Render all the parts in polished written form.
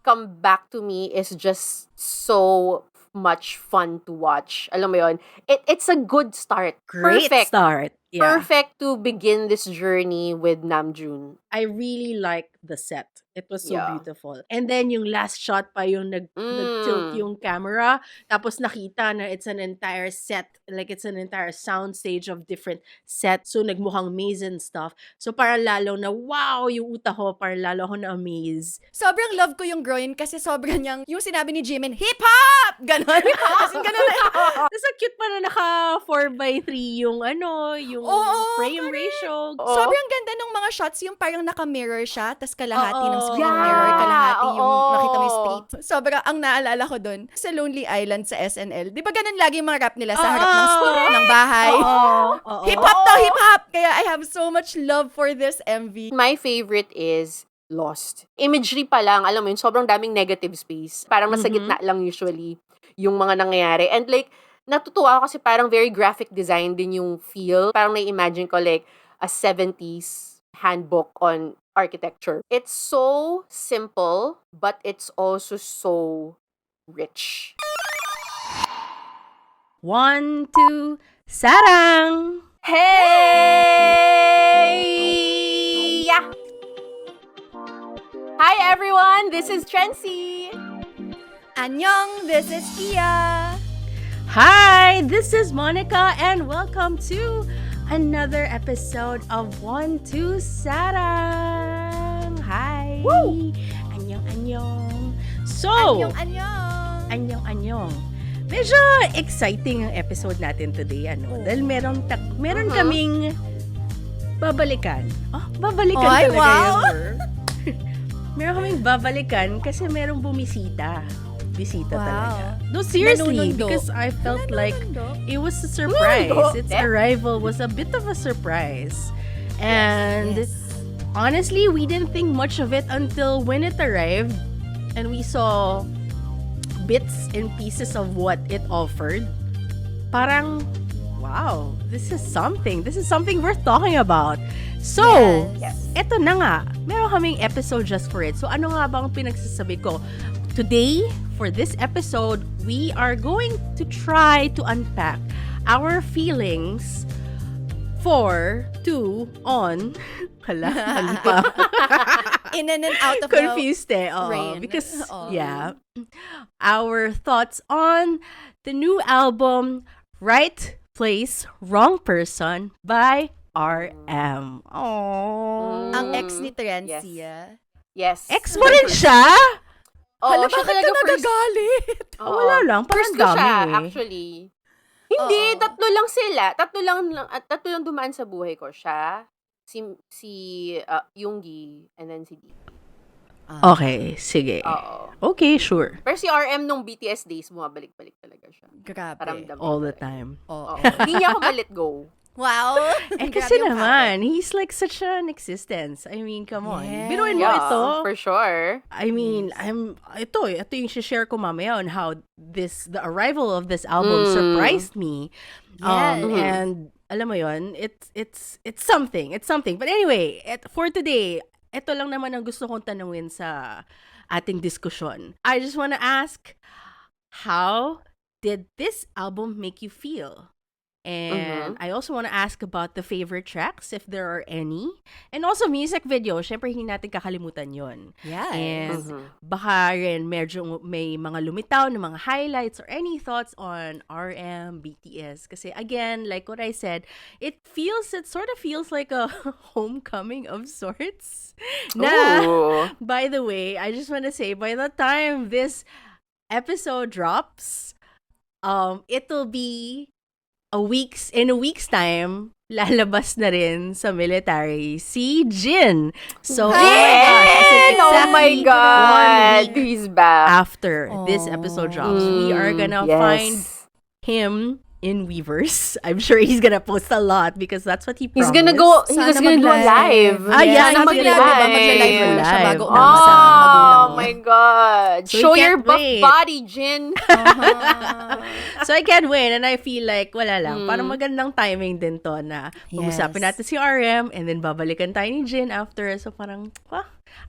Come Back to Me is just so much fun to watch. Alam mo yon? It's a good start. Great Perfect. start. Yeah. Perfect to begin this journey with Namjoon. I really like the set. It was so Yeah. beautiful. And then yung last shot pa yung nag-tilt yung camera. Tapos nakita na it's an entire set. Like it's an entire sound stage of different sets. So nagmukhang maze and stuff. So parang lalo na wow yung utak ko. Parang lalo ako na-amaze. Sobrang love ko yung Groin kasi sobrang yung sinabi ni Jimin, hip-hop! Ganon. As in, ganon. Tapos ang cute pa na naka 4x3 yung yung frame ratio. Sobrang ganda nung mga shots, yung parang naka-mirror siya, tas kalahati ng screen Yeah. mirror, kalahati yung Oo. nakita mo yung street. Sobrang, ang naalala ko dun, sa Lonely Island sa SNL, di ba ganun lagi yung mga rap nila sa harap ng bahay? Oo. Hip-hop to, hip-hop! Kaya I have so much love for this MV. My favorite is Lost. Imagery pa lang, alam mo yun, sobrang daming negative space. Parang nasa gitna lang usually yung mga nangyayari. And like, natutuwa ako kasi parang very graphic design din yung feel. Parang na-imagine ko like a 70s handbook on architecture. It's so simple, but it's also so rich. 1, 2, sarang! Hey! Yeah. Hi everyone, this is Trency. Annyeong, this is Kia. Hi, this is Monica and welcome to another episode of 1, 2, Sarang. Hi. Woo! Annyeong. So, Annyeong. Medyo exciting ang episode natin today, Dahil meron kaming babalikan. Babalikan Ay, talaga wow! yung word. Meron kaming babalikan kasi merong bumisita. Bisita talaga. No, seriously, Nanunundo. because I felt like Nanunundo. it was a surprise. Nanunundo. Its arrival was a bit of a surprise. And Yes. honestly, we didn't think much of it until when it arrived and we saw bits and pieces of what it offered. Parang, wow, this is something. This is something worth talking about. So, Yes. eto na nga. Meron kaming episode just for it. So, ano nga bang pinagsasabi ko? Today, for this episode, we are going to try to unpack our feelings on mali pa. In and out of Confused oo. rain. Because, Oo. yeah. Our thoughts on the new album, Right Place, Wrong Person by RM. Aww. Ang ex ni Trency, Yes. Ex mo rin siya? Oo, Hala, siya bakit talaga ka first. nagagalit? Oo. Wala lang, parang First ko siya, dami eh. actually. Hindi, Oo. tatlo lang sila. Tatlo lang dumaan sa buhay ko. Siya, si Yoongi, and then si D. Okay, sige. Oo. Okay, sure. Pero si RM nung BTS days, bumabalik-balik talaga siya. Grabe. Paramdam ko All the talaga. time. Oo. Oo. Hindi niya ako ma-let go. Wow. Kasi Grabe yung naman, he's like such an existence. I mean, come on. Yes. Biruin mo Yeah, ito. for sure. I mean, ito yung share ko mamaya on how the arrival of this album surprised me. Yes. And alam mo yon, it's something. It's something. But anyway, for today, ito lang naman ang gusto kong tanungin sa ating diskusyon. I just want to ask, how did this album make you feel? And I also want to ask about the favorite tracks, if there are any. And also music video. Syempre, hindi natin kakalimutan yon. Yes. And baka rin medyo may mga lumitaw na mga highlights or any thoughts on RM, BTS. Kasi again, like what I said, it sort of feels like a homecoming of sorts. Na, Ooh. by the way, I just want to say, by the time episode drops, it'll be in a week's time, lalabas na rin sa military si Jin. So, Yes! Oh my exactly God! 1 week He's back. after this episode drops, we are gonna find him in Weverse. I'm sure he's gonna post a lot because that's what he He's promised. gonna go live. Yeah, Sana he's magla-live. gonna Diba? Magla-live muna siya live. bago umabot sa magulang Oh mo. my God. So Show we your can't buff wait. body, Jin. So I can't wait, and I feel like wala lang. Parang magandang timing din to na mag-usapin natin si RM and then babalikan tayo ni Jin after. So parang,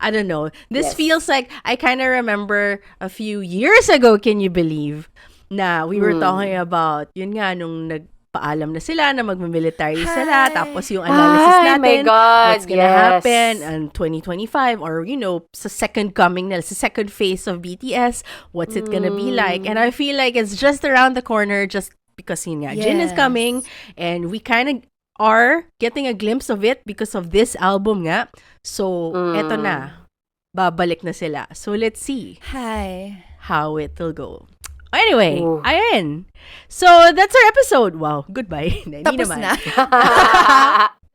I don't know. This Yes. feels like I kind of remember a few years ago, can you believe, na we were talking about, yun nga, nung nagpaalam na sila na magmimilitary sila, tapos yung analysis Ay, natin, my God, what's gonna yes. happen in 2025 or, sa second coming nila, sa second phase of BTS, what's it gonna be like? And I feel like it's just around the corner just because yun nga, Jin is Yes. coming and we kind of are getting a glimpse of it because of this album nga. So, eto na. Babalik na sila. So, let's see Hi. how it will go. Anyway, Ooh. ayan. So, that's our episode. Wow, goodbye. Hindi Tapos naman. na.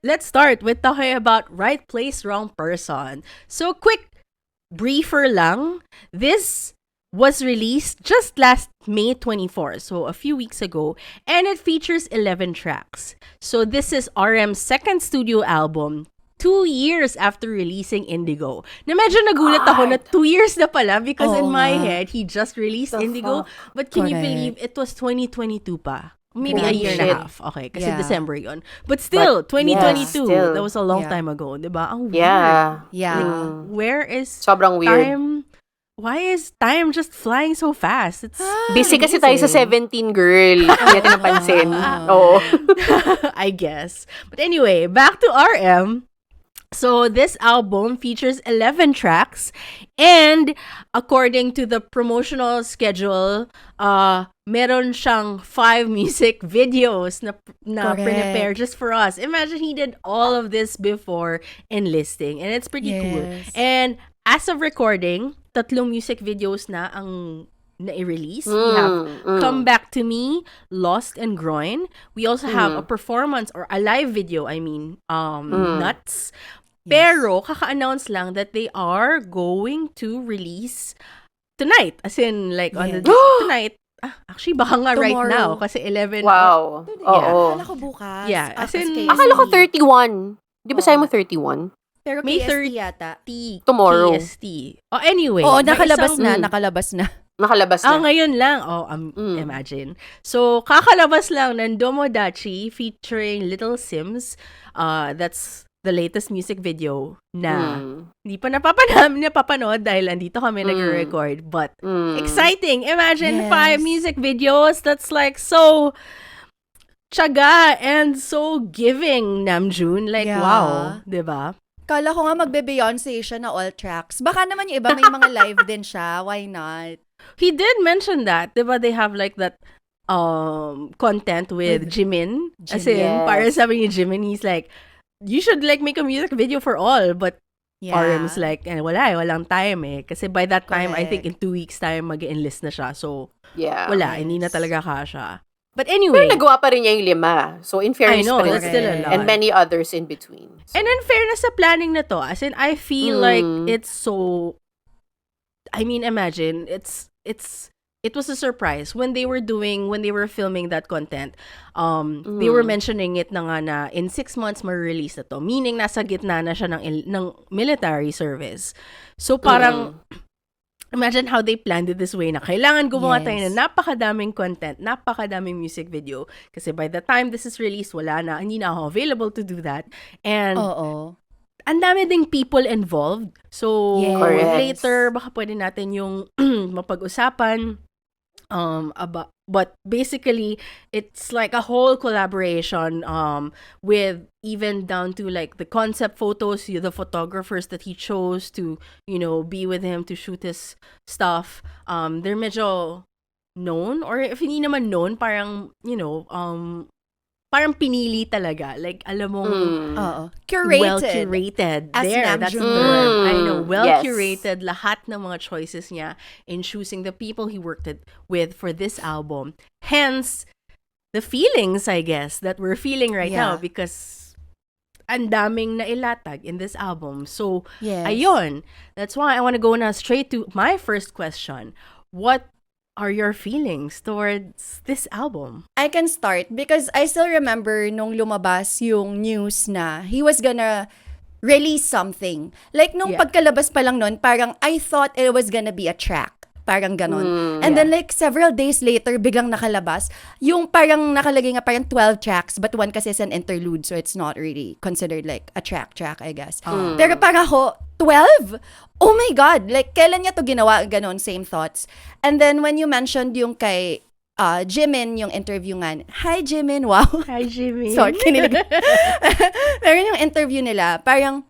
Let's start with talking about Right Place, Wrong Person. So, quick briefer lang. This was released just last May 24, so a few weeks ago, and it features 11 tracks. So, this is RM's second studio album, 2 years after releasing Indigo. Na medyo nagulat ako na 2 years na pala because in Oo my nga. head, he just released The Indigo. fuck? But can you Correct. believe it was 2022 pa? Maybe a Grabe. year and a Shit. half. Okay, kasi Yeah. December yon. But still, But, 2022. yeah, still. That was a long Yeah. time ago. Diba? Ang weird. Yeah. Yeah. Where is Sobrang weird. time? Why is time just flying so fast? It's Busy kasi tayo sa amazing. 17, girl. Hindi natin napansin. Oo. I guess. But anyway, back to RM. So this album features 11 tracks, and according to the promotional schedule, meron siyang 5 music videos na Correct. prepare just for us. Imagine he did all of this before enlisting, and it's pretty cool. Yes. And as of recording, 3 music videos na ang na-release. We have Come Back to Me, Lost and Groin. We also have a performance or a live video, Nuts. Pero, kaka-announce lang that they are going to release tonight. As in, like, on the tonight. Actually, baka nga right now. Tomorrow. Kasi 11. Wow. Oo. Akala ko bukas. Yeah, as in- kasi Akala ko KST. 31. Di ba sabi mo 31? Pero May KST yata. Tomorrow. KST. Oh, anyway. Oo, may nakalabas isang- na. Nakalabas na. Nakalabas na. ngayon lang. Imagine. So, kakalabas lang ng Domodachi featuring Little Sims. That's the latest music video na hindi pa napapanood dahil andito kami nag-record. But, exciting. Imagine Yes. 5 music videos. That's like so tiyaga and so giving, Namjoon. Like, Yeah. wow. Diba? Kala ko nga magbe-Beyonce siya na all tracks. Baka naman yung iba may mga live din siya. Why not? He did mention that. Diba they have like that content with Jimin. As in, Yes. para sabi ni Jimin, he's like, you should like make a music video for all. But Yeah. RM's like, walang time eh. Kasi by that time, I think in Correct. 2 weeks time, mag-enlist na siya. So, Yeah. wala. Hindi na talaga kasha. But Pero anyway, nagawa pa rin niya yung 5. So, in fairness I know, pa rin. that's still a lot. And many others in between. So, and in fairness sa planning na to, as in, I feel like it's so, I mean, imagine, it was a surprise when they were filming that content. They were mentioning it na nga na in 6 months ma-release na to. Meaning, nasa gitna na siya ng military service. So, parang, imagine how they planned it this way na kailangan gumawa tayo Yes. ng napakadaming content, napakadaming music video. Kasi by the time this is released, wala na, hindi na ako available to do that. And, Oo. ang dami ding people involved. So, Yes. Correct. later, baka pwede natin yung mapag-usapan. But basically, it's like a whole collaboration with even down to like the concept photos, the photographers that he chose to, be with him to shoot his stuff. They're medyo known, or if hindi naman known, parang, parang pinili talaga. Like, alam mo, Oo. Curated. well-curated. As There, that's the Namjoon. term. I know, Yes. well-curated lahat ng mga choices niya in choosing the people he worked with for this album. Hence, the feelings, I guess, that we're feeling right now Yeah. because ang daming nailatag in this album. So, Yes. ayun. That's why I want to go now straight to my first question. What are your feelings towards this album? I can start because I still remember nung lumabas yung news na he was gonna release something. Like, nung Yeah. pagkalabas pa lang nun, parang I thought it was gonna be a track. Parang ganon. And then like several days later, biglang nakalabas. Yung parang nakalagay nga parang 12 tracks, but one kasi is an interlude, so it's not really considered like a track, I guess. Pero parang ako, 12? Oh my God! Like, kailan niya to ginawa? Ganon, same thoughts. And then when you mentioned yung kay Jimin, yung interview nga. Hi, Jimin. Wow. Hi, Jimmy. Sorry, kinilig. Pero yung interview nila, parang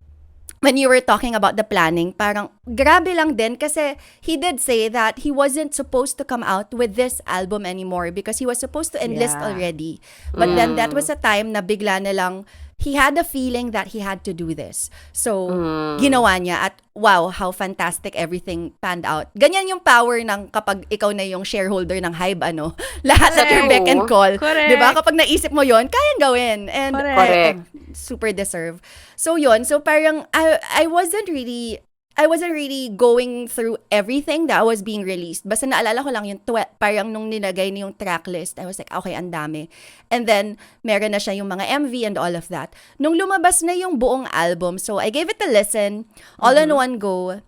when you were talking about the planning, parang grabe lang din kasi he did say that he wasn't supposed to come out with this album anymore because he was supposed to enlist Yeah. already. But then that was a time na bigla na lang he had a feeling that he had to do this. So, ginawa niya at wow, how fantastic everything panned out. Ganyan yung power ng kapag ikaw na yung shareholder ng Hybe, ano? Lahat at your beck and call. Correct. Diba? Kapag naisip mo yon, kayang gawin. And Correct. super deserve. So yun, so parang I wasn't really going through everything that was being released. Basta naalala ko lang yung parang nung nilagay niya yung track list, I was like, okay, ang dami. And then, meron na siya yung mga MV and all of that. Nung lumabas na yung buong album, so I gave it a listen, all in one go.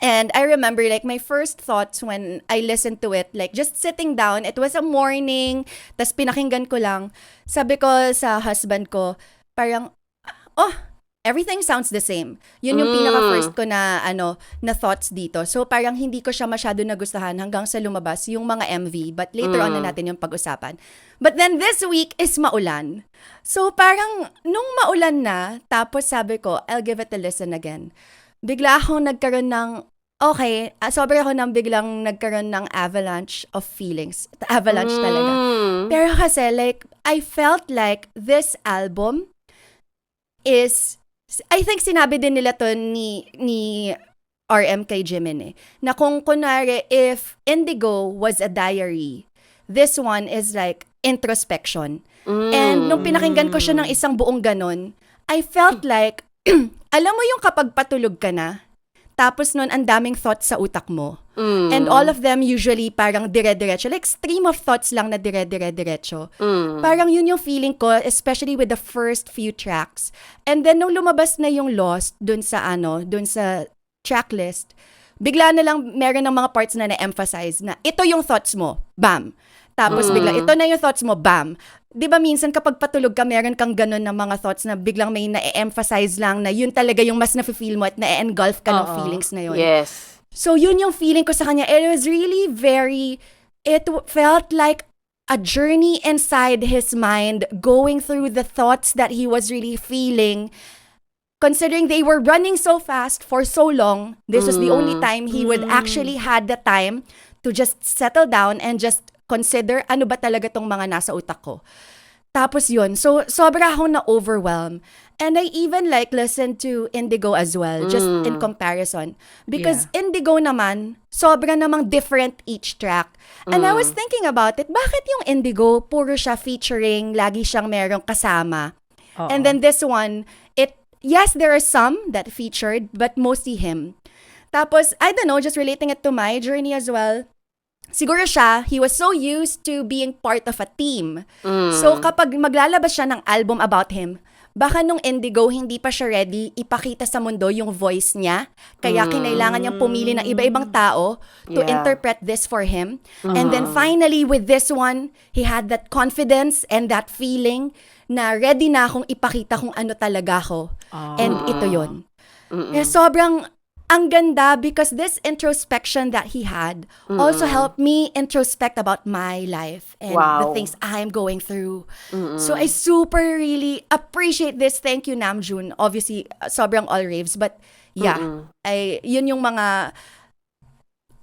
And I remember like my first thoughts when I listened to it, like just sitting down, it was a morning, tas pinakinggan ko lang. Sabi ko sa husband ko, parang, oh, everything sounds the same. Yun yung pinaka-first ko na, na thoughts dito. So parang hindi ko siya masyado nagustuhan hanggang sa lumabas yung mga MV. But later on na natin yung pag-usapan. But then this week is maulan. So parang nung maulan na, tapos sabi ko, I'll give it a listen again. Bigla akong nagkaroon ng, sobrang ako nang biglang nagkaroon ng avalanche of feelings. Avalanche talaga. Pero kasi like, I felt like this album is, I think sinabi din nila to ni RM kay Jimin na kung kunwari if Indigo was a diary, this one is like introspection. And nung pinakinggan ko siya ng isang buong ganon, I felt like, alam mo yung kapag patulog ka na, tapos nun ang daming thoughts sa utak mo. And all of them usually parang dire-diretso. Like stream of thoughts lang na dire-diretso. Parang yun yung feeling ko, especially with the first few tracks. And then nung lumabas na yung Lost dun sa tracklist, bigla na lang meron ng mga parts na na-emphasize na ito yung thoughts mo. Bam! Tapos bigla, ito na yung thoughts mo. Bam! Di ba minsan kapag patulog ka, meron kang ganun ng mga thoughts na biglang may na-emphasize lang na yun talaga yung mas na-feel mo at na-engulf ka ng feelings na yun. Yes. So yun yung feeling ko sa kanya. It was really felt like a journey inside his mind, going through the thoughts that he was really feeling. Considering they were running so fast for so long, this was the only time he would actually had the time to just settle down and just consider ano ba talaga tong mga nasa utak ko. Tapos yun, so sobra akong na-overwhelm. And I even like listened to Indigo as well, just in comparison. Because Indigo naman, sobra namang different each track. And I was thinking about it, bakit yung Indigo, puro siya featuring, lagi siyang merong kasama. And then this one, yes, there are some that featured, but mostly him. Tapos, I don't know, just relating it to my journey as well, siguro siya, he was so used to being part of a team. So kapag maglalabas siya ng album about him, baka nung Indigo, hindi pa siya ready ipakita sa mundo yung voice niya. Kaya kinailangan niyang pumili ng iba-ibang tao to interpret this for him. And then finally, with this one, he had that confidence and that feeling na ready na akong ipakita kung ano talaga ako. And ito yun. Kaya sobrang ang ganda because this introspection that he had also helped me introspect about my life and the things I'm going through. So I super really appreciate this. Thank you, Namjoon. Obviously, sobrang all raves. But yeah, yun yung mga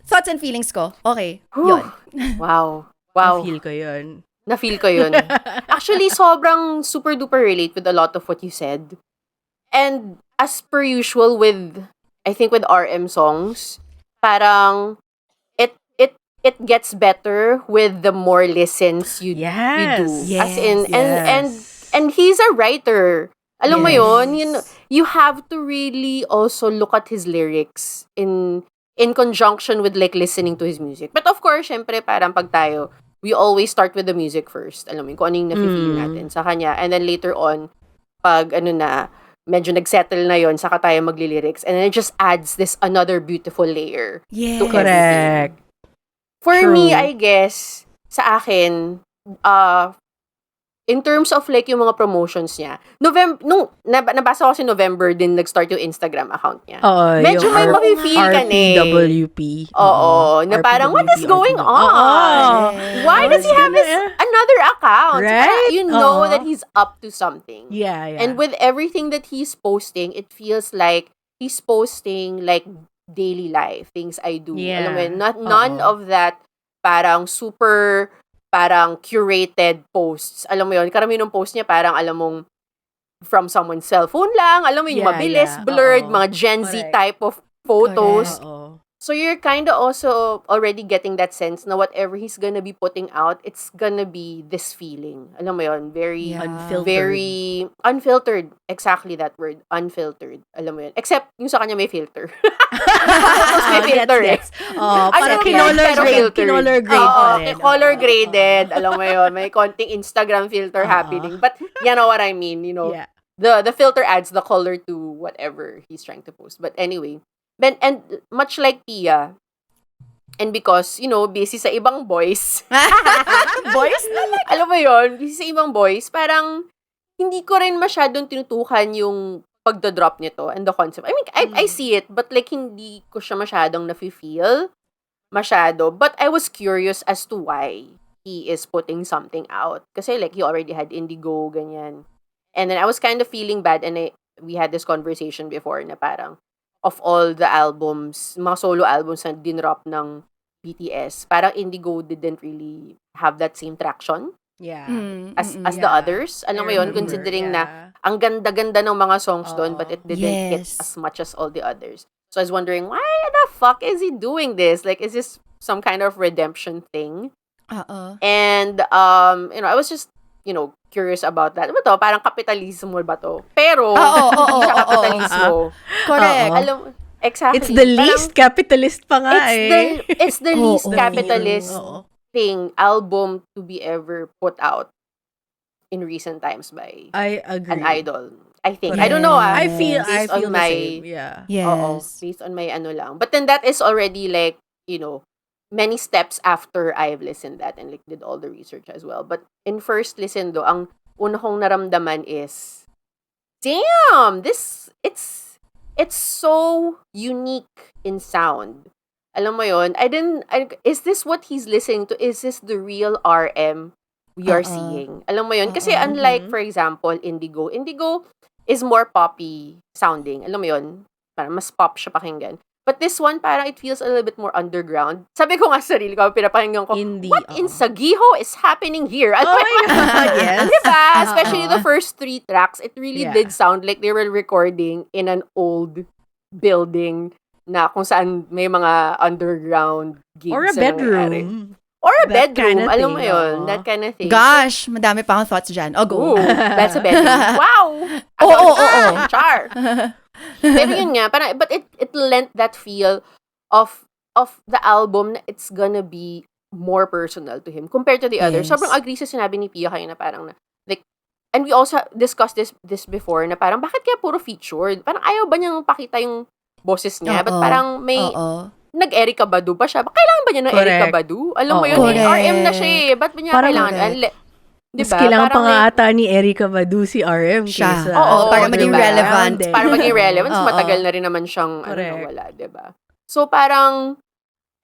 thoughts and feelings ko. Okay, yun. Wow. Na-feel ko yun. Na-feel ko yun. Actually, sobrang super duper relate with a lot of what you said. And as per usual I think with RM songs, parang it gets better with the more listens you do. As in, and he's a writer. Alam mo yun, you have to really also look at his lyrics in in conjunction with like listening to his music. But of course, syempre, parang pag tayo, we always start with the music first. Alam mo, kung ano yung nafe-feel natin sa kanya. And then later on, pag medyo nagsettle na yon, saka tayo magli-lyrics. And then it just adds this another beautiful layer Yes. to everything. For True. me, I guess, sa akin, in terms of like yung mga promotions niya, nabasa ko kasi November din nag-start yung Instagram account niya. Medyo may mafe-feel ka na eh. RPWP. Oo, na parang, what is going on? Why does he have this another account? Right? You know that he's up to something. Yeah. And with everything that he's posting, it feels like he's posting like daily life, things I do. Yeah. Alam mo yun, none of that parang super parang curated posts. Alam mo yun, karamihan ng post niya parang alam mong from someone's cellphone lang. Alam mo yung mabilis, blurred, mga Gen Z type of photos. So you're kind of also already getting that sense na whatever he's gonna be putting out, it's gonna be this feeling. Alam mo yun, very Unfiltered. very unfiltered. Exactly that word, unfiltered. Alam mo yun. Except yung sa kanya may filter. Tapos may filter eh. Parang color grade pa rin. Color graded. Alam mo yun, may konting Instagram filter happening. But you know what I mean, you know. Yeah. The filter adds the color to whatever he's trying to post. But anyway, and much like Pia, and because, you know, busy sa ibang boys. Boys? Alam mo yun, busy sa ibang boys, parang hindi ko rin masyadong tinutukan yung pagdodrop nito and the concept. I mean, I see it, but like hindi ko siya masyadong nafe-feel masyado. But I was curious as to why he is putting something out. Kasi like, he already had Indigo, ganyan. And then I was kind of feeling bad, and we had this conversation before na parang, of all the albums, mga solo albums na dinrop ng BTS, parang Indigo didn't really have that same traction as the others. Alam mo yun, considering na ang ganda-ganda ng mga songs doon, but it didn't hit as much as all the others. So I was wondering, why the fuck is he doing this? Like, is this some kind of redemption thing? And, you know, I was just, you know, curious about that. Ano ba to? Parang kapitalismo ba to? Pero, hindi siya kapitalismo. Correct. Alam, exactly. It's the least capitalist pa nga It's the least Oo. capitalist album to be ever put out in recent times by I agree. an idol. I think. Correct. I don't know. I feel based on the my, same. Yeah. Yes. based on my ano lang. But then that is already like, you know, many steps after I've listened that and like did all the research as well. But in first listen though, ang una kong naramdaman is, damn, it's so unique in sound. Alam mo yon, is this what he's listening to? Is this the real RM we are seeing? Alam mo yon, kasi unlike, for example, Indigo is more poppy sounding. Alam mo yon, parang mas pop siya pakinggan. But this one, parang it feels a little bit more underground. Sabi ko nga sa sarili ko, pinapakinggan ko, what in Sagiho is happening here? Oh my God, yes. Diba? Especially the first 3 tracks, it really did sound like they were recording in an old building na kung saan may mga underground gigs. Or a na nangyayari. bedroom. Or a That bedroom. kinda Alam thing, mo yun, oo. that kind of thing. Gosh, madami pa akong thoughts dyan. Oh, go. Ooh, that's a bedroom. Wow! Oo. Char! Pero yun nga, parang, but it lent that feel of the album na it's gonna be more personal to him compared to the others. Yes. Sobrang agree sa sinabi ni Pia kayo na parang na, like, and we also discussed this before na parang, bakit kaya puro featured? Parang ayaw ba niyang pakita yung boses niya? But parang may, nag-Erykah Badu pa siya. Kailangan ba niya ng Erykah Badu? Alam mo yun, RM na siya eh. Ba't ba niya kailangan? Mas kailangan pa nga ata ni Erykah Badu si RM siya. kaysa Para maging relevant. Para maging relevant. Matagal na rin naman siyang nawala, diba? So parang,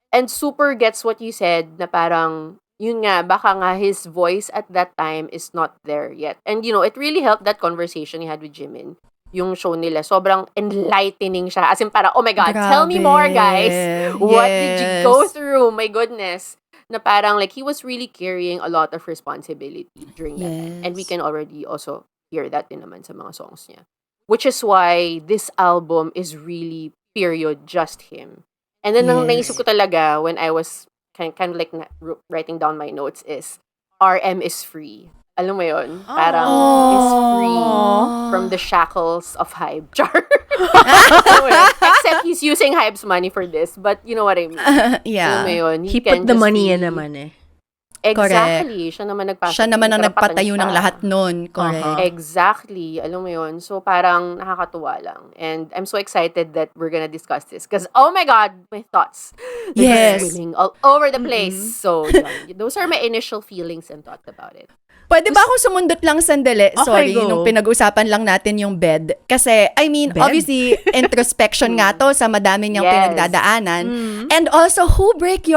and super gets what you said na parang, yun nga, baka nga his voice at that time is not there yet. And you know, it really helped that conversation he had with Jimin. Yung show nila, sobrang enlightening siya. As in parang, oh my God, tell me more, guys. What did you go through? My goodness. Na parang like he was really carrying a lot of responsibility during that time. And we can already also hear that din naman sa mga songs niya. Which is why this album is really, period, just him. And then ang naisip ko talaga when I was kind of like writing down my notes is RM is free. Alam mo yun? Parang is free from the shackles of Hybe. Char. Alam mo yun? Except he's using Hybe's money for this. But you know what I mean? Alam mo Yeah. yun? He can put the just money in be- naman eh. Exactly. Siya naman nagpasok. Siya naman ang May karapatan nagpatayo ng siya. lahat nun. Correct. Uh-huh. Exactly. Alam mo yun? So, parang nakakatuwa lang. And I'm so excited that we're gonna discuss this. Because, oh my God, my thoughts. They're Yes. swimming all over the place. So, yun. Those are my initial feelings and thoughts about it. Pwede ba ako sumundot lang sandali? Okay, Sorry, go. nung pinag-usapan lang natin yung bed. Kasi, I mean, Bed? obviously, introspection nga to sa madami niyang Yes. pinagdadaanan. And also, who broke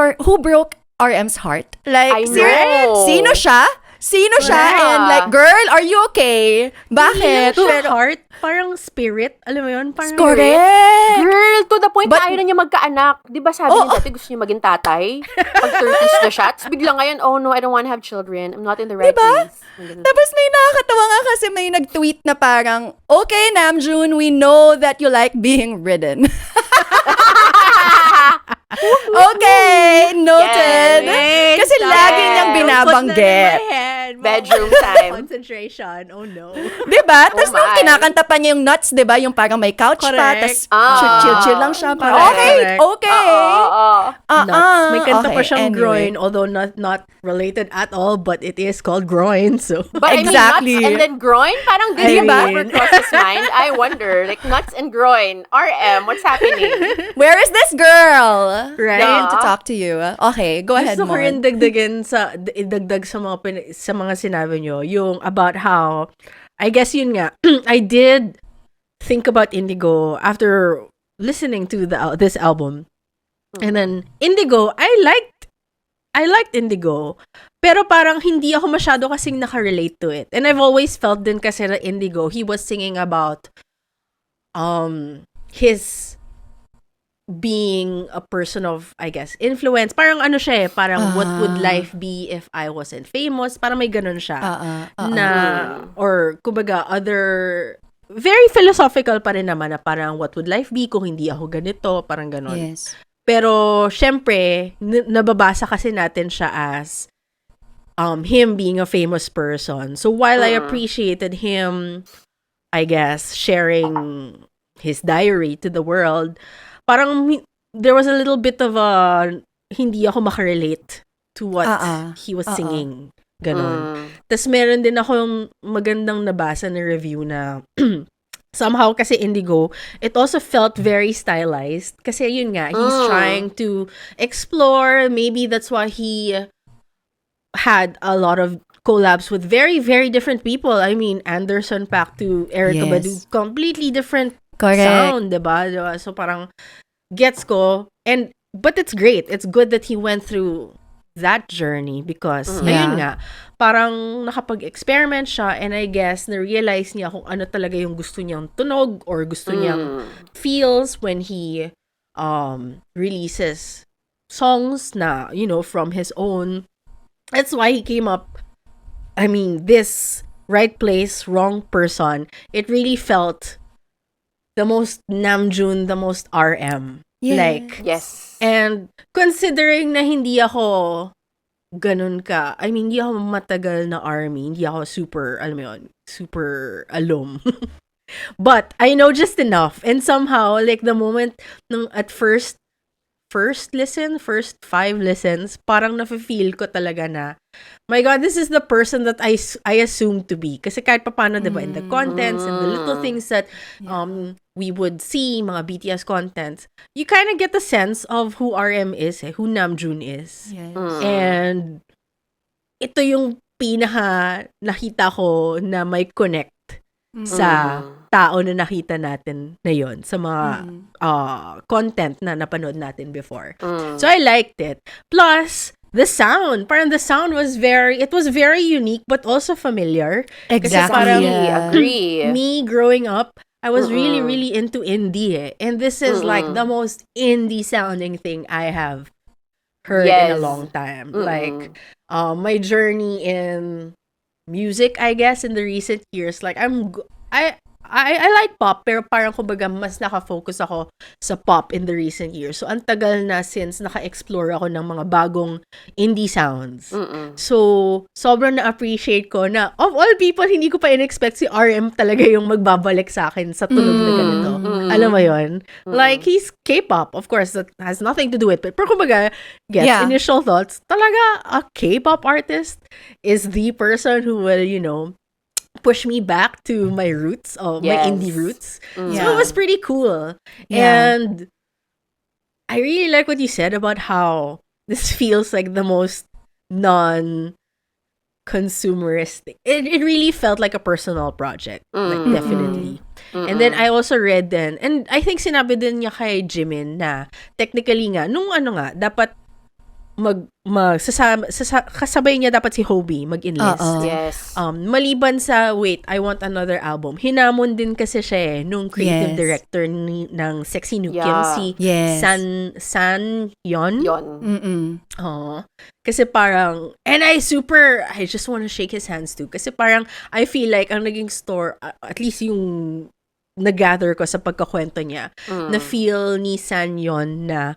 RM's heart? Like, I know. sino siya? Sino siya? Yeah. And like, girl, are you okay? Bakit? Hindi lang siya heart, parang spirit. Alam mo yun? Parang Correct! Girl, to the point But- na ayaw na niya magkaanak. Di ba sabi niya dati gusto niya maging tatay? Pag 30s na siya. Tapos bigla ngayon, oh no, I don't want to have children. I'm not in the right place. Tapos may nakakatawa nga kasi may nag-tweet na parang, okay, Namjoon, we know that you like being ridden. Okay, noted. Wait, Kasi stop. lagi niyang Don't put binabanggit. that in my head. Bedroom time. Concentration. Oh no. Diba? Tapos nung my. kinakanta pa niya yung nuts, diba? Yung parang may couch pa, Correct. tapos chill lang siya. Parang, Correct. okay, Correct. okay. Nuts. May kanta pa okay, siyang anyway. groin, although not related at all, but it is called groin. So But Exactly. I mean, nuts and then groin, parang I did mean- ever cross his mind? I wonder, like, nuts and groin. RM, what's happening? Where is this girl? Right? I want to talk to you. Okay, go ahead, Gusto ko Mon. rin idagdag sa mga sa mga sinabi nyo, yung about how, I guess yun nga, I did think about Indigo after listening to this album. And then, Indigo, I liked Indigo. Pero parang hindi ako masyado kasing nakarelate to it. And I've always felt din kasi na Indigo, he was singing about his being a person of, I guess, influence. Parang ano siya eh, parang what would life be if I wasn't famous? Parang may ganun siya. Na, or kumbaga, other, very philosophical pa rin naman na parang what would life be kung hindi ako ganito? Parang ganun. Yes. Pero, syempre, nababasa kasi natin siya as him being a famous person. So, while I appreciated him, I guess, sharing his diary to the world, parang there was a little bit of a hindi ako makarelate to what he was singing. Ganon. Tapos meron din akong magandang nabasa na review na somehow kasi Indigo, it also felt very stylized. Kasi yun nga, he's trying to explore. Maybe that's why he had a lot of collabs with very, very different people. I mean, Anderson Paak to Erykah Yes. Badu, completely different Correct. sound, diba? So parang gets ko. But it's great. It's good that he went through that journey because ayun nga, parang nakapag-experiment siya and I guess na-realize niya kung ano talaga yung gusto niyang tunog or gusto niyang feels when he releases songs na, you know, from his own. That's why he came up, I mean, this right place, wrong person. It really felt the most Namjoon, the most RM. Yes. Like, Yes. and considering na hindi ako ganun ka, I mean, hindi ako matagal na army, hindi ako super, alam mo yun, super alum. But I know just enough. And somehow, like the moment nung at first 5 listens, parang nafe-feel ko talaga na, my God, this is the person that I assume to be. Kasi kahit paano, diba, in the contents and the little things that we would see, mga BTS contents, you kind of get the sense of who RM is, who Namjoon is. Yes. And ito yung pinaka nakita ko na may connect sa tao na nakita natin na yon sa mga content na napanood natin before. So I liked it. Plus, the sound. Parang the sound was very unique but also familiar. Kasi Exactly. parang Agree. me growing up, I was really, really into indie eh. And this is like the most indie sounding thing I have heard in a Yes. long time. Like, my journey in music, I guess, in the recent years, like, I like pop, pero parang kumbaga mas nakafocus ako sa pop in the recent years. So, ang tagal na since naka-explore ako ng mga bagong indie sounds. So, sobrang na-appreciate ko na, of all people, hindi ko pa in-expect si RM talaga yung magbabalik sa akin sa tunog na ganito. Alam mo yun? Like, he's K-pop. Of course, that has nothing to do with it. Pero kumbaga, initial thoughts, talaga, a K-pop artist is the person who will, push me back to my roots, my indie roots. So it was pretty cool. And I really like what you said about how this feels like the most non-consumeristic. It really felt like a personal project. Like, definitely. And then I also read then, and I think sinabi din niya kay Jimin na technically nga, dapat kasabay niya dapat si Hobie mag-enlist. Yes. Maliban sa I want another album. Hinamon din kasi siya nung creative director ng Sexy Nukim, si San Yon. Kasi parang, and I just want to shake his hands too. Kasi parang, I feel like ang naging store, at least yung nag-gather ko sa pagkakwento niya, na feel ni San Yon na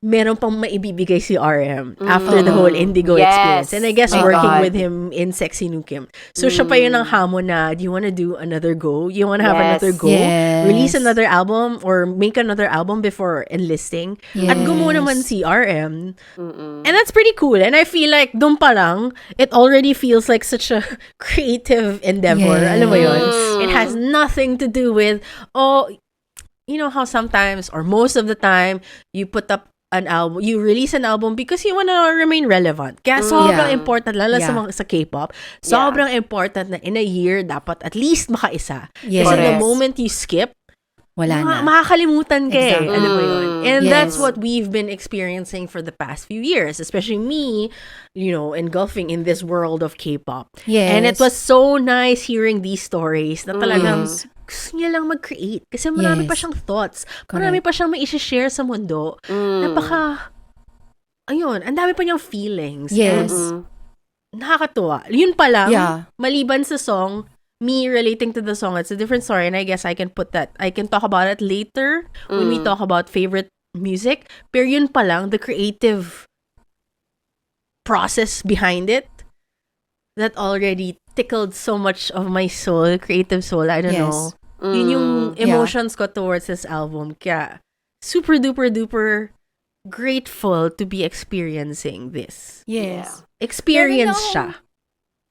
meron pang maibibigay si RM after the whole Indigo experience. And I guess working with him in Sexy Nukim. So, siya pa yun ang hamon na, do you want to do another go? You want to have another go? Release another album or make another album before enlisting? At gumawa naman si RM. And that's pretty cool. And I feel like, dun pa lang, it already feels like such a creative endeavor. Alam mo yun? It has nothing to do with, you know how sometimes, or most of the time, you put up an album, you release an album because you want to remain relevant. Kaya sobrang important, lalo sa K-pop, sobrang important na in a year, dapat at least makaisa. Kasi the moment you skip, wala na. Makakalimutan ka eh. Alam mo yun. And that's what we've been experiencing for the past few years, especially me, engulfing in this world of K-pop. And it was so nice hearing these stories na talagang gusto niya lang mag-create. Kasi marami pa siyang thoughts. Marami pa siyang mai-share sa mundo. Ang dami pa niyang feelings. Nakakatuwa. Yun pa lang, maliban sa song, me relating to the song, it's a different story, and I guess I can talk about it later when we talk about favorite music. Pero yun pa lang, the creative process behind it, that already tickled so much of my soul, creative soul, I don't know. Yun yung emotions ko towards this album. Kaya, super duper duper grateful to be experiencing this. Experience siya.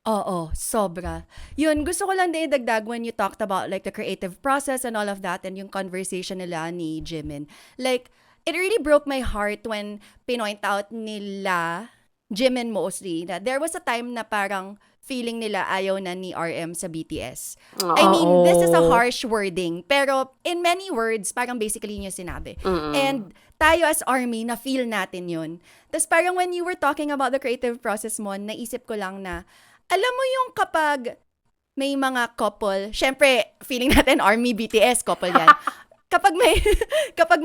Oo, sobra. Yun, gusto ko lang din idagdag when you talked about like the creative process and all of that and yung conversation nila ni Jimin. Like, it really broke my heart when pinoint out nila, Jimin mostly, that there was a time na parang feeling nila ayaw na ni RM sa BTS. I mean, this is a harsh wording, pero in many words, parang basically yun yung sinabi. And tayo as ARMY, na-feel natin yun. Tapos parang when you were talking about the creative process mo, naisip ko lang na, alam mo yung kapag may mga couple, syempre, feeling natin ARMY, BTS, couple yan. kapag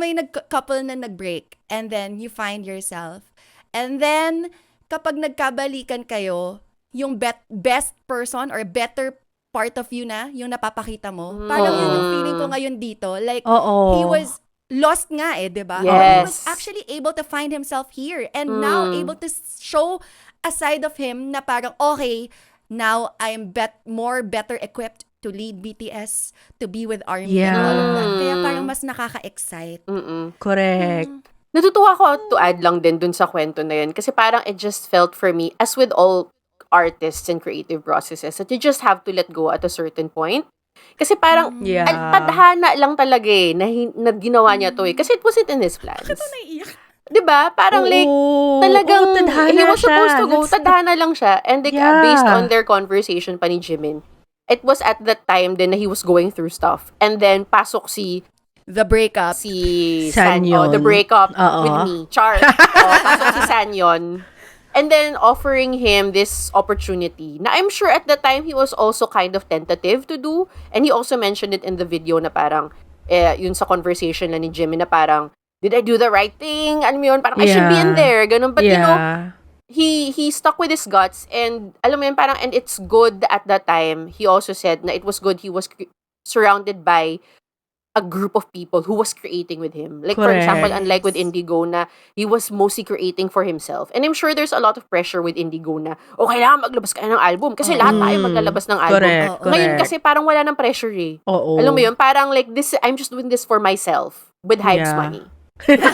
may couple na nag-break, and then you find yourself, and then, kapag nagkabalikan kayo, yung best person or better part of you na, yung napapakita mo. Parang yun yung feeling ko ngayon dito. Like, he was lost nga diba? He was actually able to find himself here and now able to show a side of him na parang, okay, now I'm better equipped to lead BTS, to be with ARMY and all of that. Kaya parang mas nakaka-excite. Correct. Natutuwa ko to add lang din dun sa kwento na yun kasi parang it just felt for me, as with all artists and creative processes, that you just have to let go at a certain point. Kasi parang, tadhana lang talaga na ginawa niya to kasi it wasn't in his plans. Bakit naiiyak? Diba? Parang talagang, he was supposed to go, tadhana lang siya. And based on their conversation pa ni Jimin, it was at that time din na he was going through stuff. And then, pasok the breakup. Si Sanyon. The breakup with me. Char. Pasok si Sanyon. And then, offering him this opportunity na I'm sure at the time he was also kind of tentative to do. And he also mentioned it in the video na parang, yun sa conversation na ni Jimmy na parang, did I do the right thing? Alam mo yun, parang I should be in there. Ganun. But you know, he stuck with his guts and alam mo yun, parang, and it's good at that time. He also said na it was good he was surrounded by a group of people who was creating with him. Like, for Correct. example, unlike with Indigo na he was mostly creating for himself. And I'm sure there's a lot of pressure with Indigo na, kailangan maglabas ka ng album. Kasi lahat tayo maglalabas ng album. Correct, Ngayon correct. kasi parang wala ng pressure eh. Oo. Alam mo yun, parang like this, I'm just doing this for myself with Hype's Yeah. money. Pero,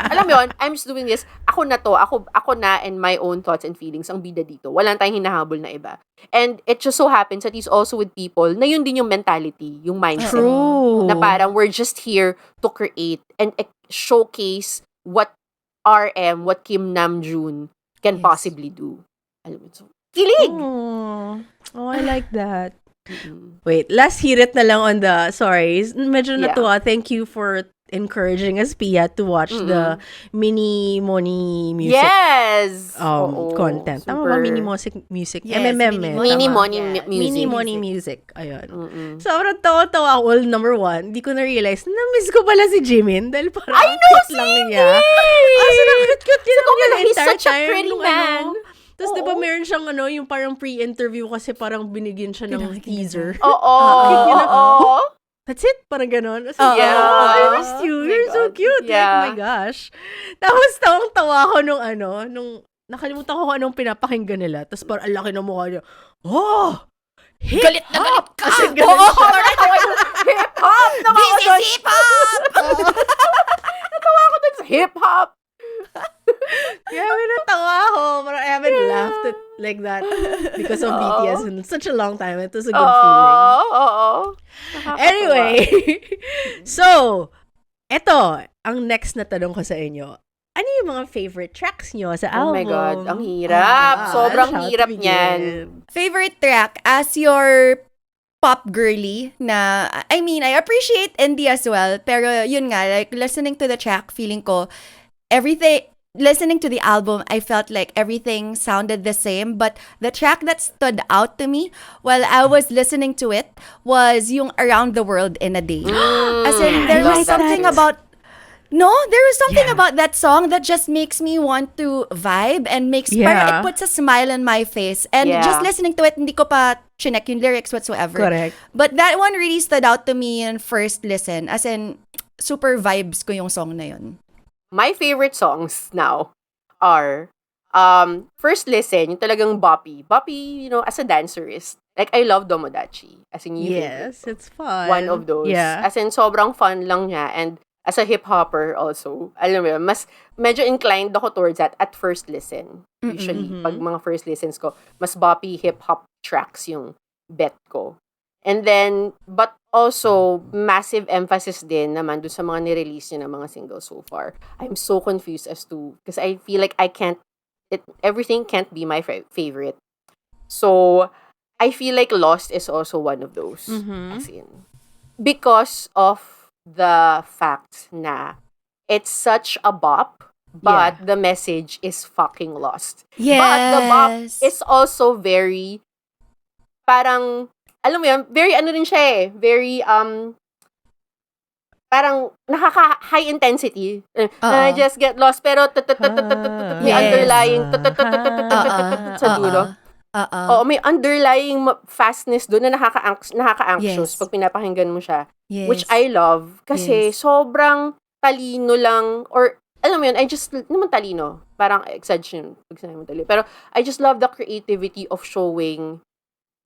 alam mo yun, I'm just doing this. Ako na to. Ako na and my own thoughts and feelings ang bida dito. Walang tayong hinahabol na iba. And it just so happens that he's also with people na yun din yung mentality, yung mindset. True. Na parang we're just here to create and showcase what RM, what Kim Namjoon can Yes. possibly do. Alam mo, so, kilig! Oh, I like that. Mm-mm. Wait, last hirit na lang on the, sorry, medyo Yeah. natuwa. Thank you for encouraging us, Pia, to watch the Mini Money music Yes! Oo, content. Tama ba? super. Mini music? Yes, MMM Mini eh. Mini Tama. Money Yeah. music. Mini Money music. Ayun. Mm-mm. Sobrang tawa-tawa ako. Number one, di ko na-realize, na-miss ko pala si Jimin dahil parang I know, cute lang niya. Cute niya lang niya the He's entire such a time pretty nung man. Tapos di ba Oo. meron siyang yung parang pre-interview kasi parang binigyan siya ng teaser. Oo. Yun na, Oo. That's it? Parang ganon. So, Yeah. I missed you. Oh my You're so God. cute. Like, Yeah. oh my gosh. Tapos tawang-tawa ako nung nakalimutan ko kung anong pinapakinggan nila. Tapos parang ang laki ng mukha niya. Oh! Galit na galit ka! Kasi ganun Oo! siya. Hip-hop! This is hip-hop! Natawa ako dun sa hip-hop. Kaya natawa ako. Parang I haven't laughed at like that because of BTS in such a long time. It was a good feeling. Oo. Anyway, so, eto, ang next na tanong ko sa inyo. Ano yung mga favorite tracks nyo sa Oh album? my God, ang hirap. Sobrang How to hirap begin? niyan. Favorite track as your pop girly na, I mean, I appreciate indie as well, pero yun nga, like, listening to the track, feeling ko, listening to the album, I felt like everything sounded the same, but the track that stood out to me while I was listening to it was yung Around the World in a Day. As in, there I was like something that. about that song that just makes me want to vibe and parang it puts a smile on my face. And Yeah. just listening to it, hindi ko pa chinek yung lyrics whatsoever. Correct. But that one really stood out to me in first listen. As in, super vibes ko yung song na yun. My favorite songs now are first listen, yung talagang boppy. Boppy, as a dancerist. Like, I love Domodachi. As in, Yes, it's fun. one of those. Yeah. As in, sobrang fun lang niya. And as a hip-hopper also, alam mo yun, mas medyo inclined ako towards that at first listen. Usually, pag mga first listens ko, mas boppy hip-hop tracks yung bet ko. And then, but also, massive emphasis din naman dun sa mga nirelease niya ng mga singles so far. I'm so confused as to, because I feel like everything can't be my favorite. So, I feel like Lost is also one of those. As in, because of the fact na it's such a bop, but the message is fucking lost. Yes. But the bop is also very, parang, alam mo yun, very ano rin siya eh, very, parang nakaka-high intensity. I just get lost, pero may Yes. underlying sa dulo. Oo, may underlying fastness doon na nakaka-anxious Yes. pag pinapakinggan mo siya. Yes. Which I love. Kasi sobrang talino lang. Or, alam mo yun, naman talino. Parang exaggeration. Pag sinabi mo talino. Pero, I just love the creativity of showing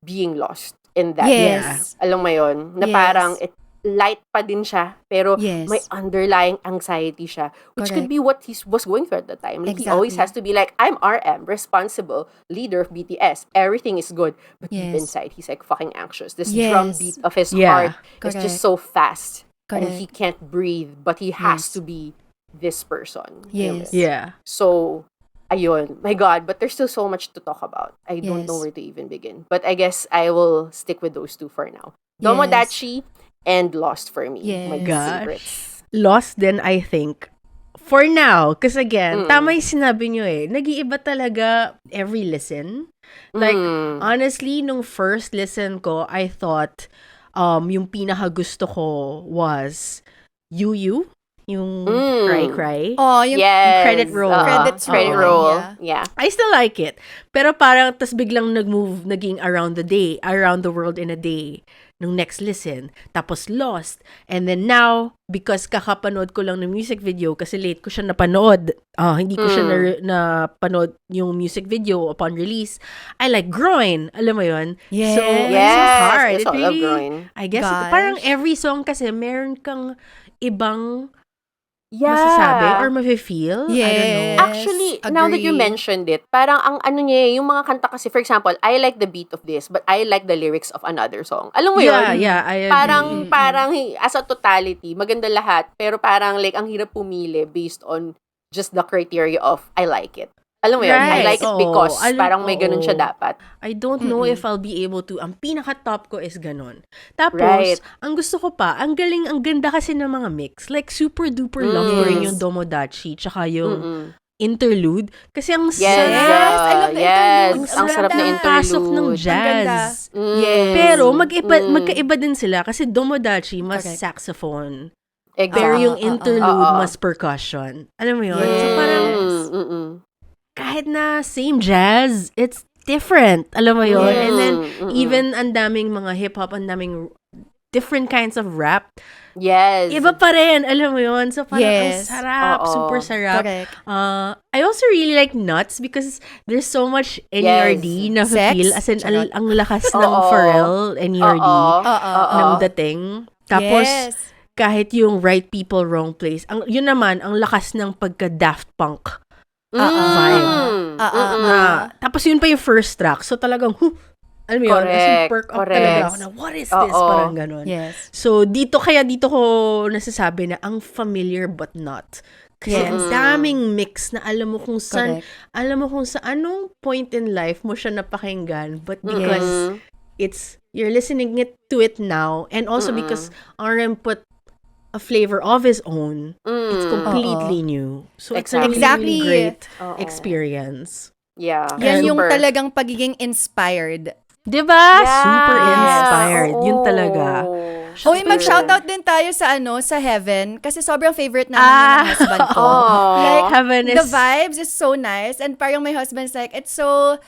being lost in that. Yes. Alam mo yun? Na Yes. parang, light pa din siya, pero Yes. may underlying anxiety siya, which could Correct. be what he was going through at the time. Like, he always has to be like, I'm RM, responsible, leader of BTS, everything is good. But deep Yes. inside, he's like fucking anxious. This Yes. drum beat of his Yeah. heart is Correct. just so fast. And Correct. he can't breathe, but he has Yes. to be this person. Yes. Yeah. So, ayun. My God, but there's still so much to talk about. I don't know Yes. where to even begin. But I guess I will stick with those two for now. Yes. Domodachi and Lost for me. My Yes. favorites. Lost then I think. For now, because again, tama yung sinabi nyo eh, nag-iiba talaga every listen. Like, honestly, nung first listen ko, I thought yung pinaka-gusto ko was Yu, yung Cry. Oh, yung Yes. credit roll. Credit Credit roll, roll. Yeah. I still like it. Pero parang, tas biglang naging Around the World in a Day. nung next listen, tapos lost. And then now, because kakapanood ko lang ng music video, kasi late ko siya napanood, hindi ko siya napanood yung music video upon release, I like growing. Alam mo yun? Yes. So, it's so Yes, hard. it's It all really, growing. I guess, Gosh. parang every song kasi, meron kang ibang Yeah. masasabi or mafe-feel. I don't know. Yes. Actually, now that you Agree. mentioned it, parang ang ano niya, yung mga kanta kasi, for example, I like the beat of this, but I like the lyrics of another song. Alam mo Yeah, yun? yeah, I agree. Parang as a totality, maganda lahat, pero parang like ang hirap pumili based on just the criteria of I like it. Alam mo yun? I Right. like it because Oo. parang may ganun siya Oo. dapat. I don't know if I'll be able to. Ang pinaka-top ko is ganun. Tapos, Right. ang gusto ko pa, ang ganda kasi ng mga mix. Like, super duper love ko rin yung Domodachi, tsaka yung interlude. Kasi ang Yes. sarap. I love the Yes. interlude. Ang sarap na ng pasok ng interlude. jazz. Yes. Pero, magkaiba din sila. Kasi Domodachi, mas Correct. saxophone. Exactly. Pero yung interlude, Oo. mas percussion. Alam mo yun? Yes. So, parang, kahit na same jazz, it's different. Alam mo yun? And then, even ang daming mga hip-hop, ang daming different kinds of rap. Yes. Iba pa rin, alam mo yun? So, parang ang Yes. sarap, Oo. super sarap. Correct. I also really like Nuts because there's so much NERD na Sex? feel. As in, Charot. ang lakas ng Oo. Pharrell, NERD, ng dating. Tapos, Yes. kahit yung Right People, Wrong Place, yun naman, ang lakas ng pagka-Daft Punk. Vibe. Tapos yun pa yung first track. So talagang, alam mo yun, as in perk up talaga ako na, what is this? Oo. Parang ganun. Yes. So dito ko nasasabi na ang familiar but not. Kasi ang daming mix na alam mo kung saan, sa anong point in life mo siya napakinggan, but because you're listening to it now, and also because RM put a flavor of his own, it's completely new. So it's a Exactly. really great experience. Yeah. Yan yung Super. talagang pagiging inspired. Diba? Yeah. Super inspired. Oo. Yun talaga. Uy, mag-shoutout din tayo sa Heaven kasi sobrang favorite namin yun ng husband ko. Like, Heaven is... the vibes is so nice and parang my husband's like, it's so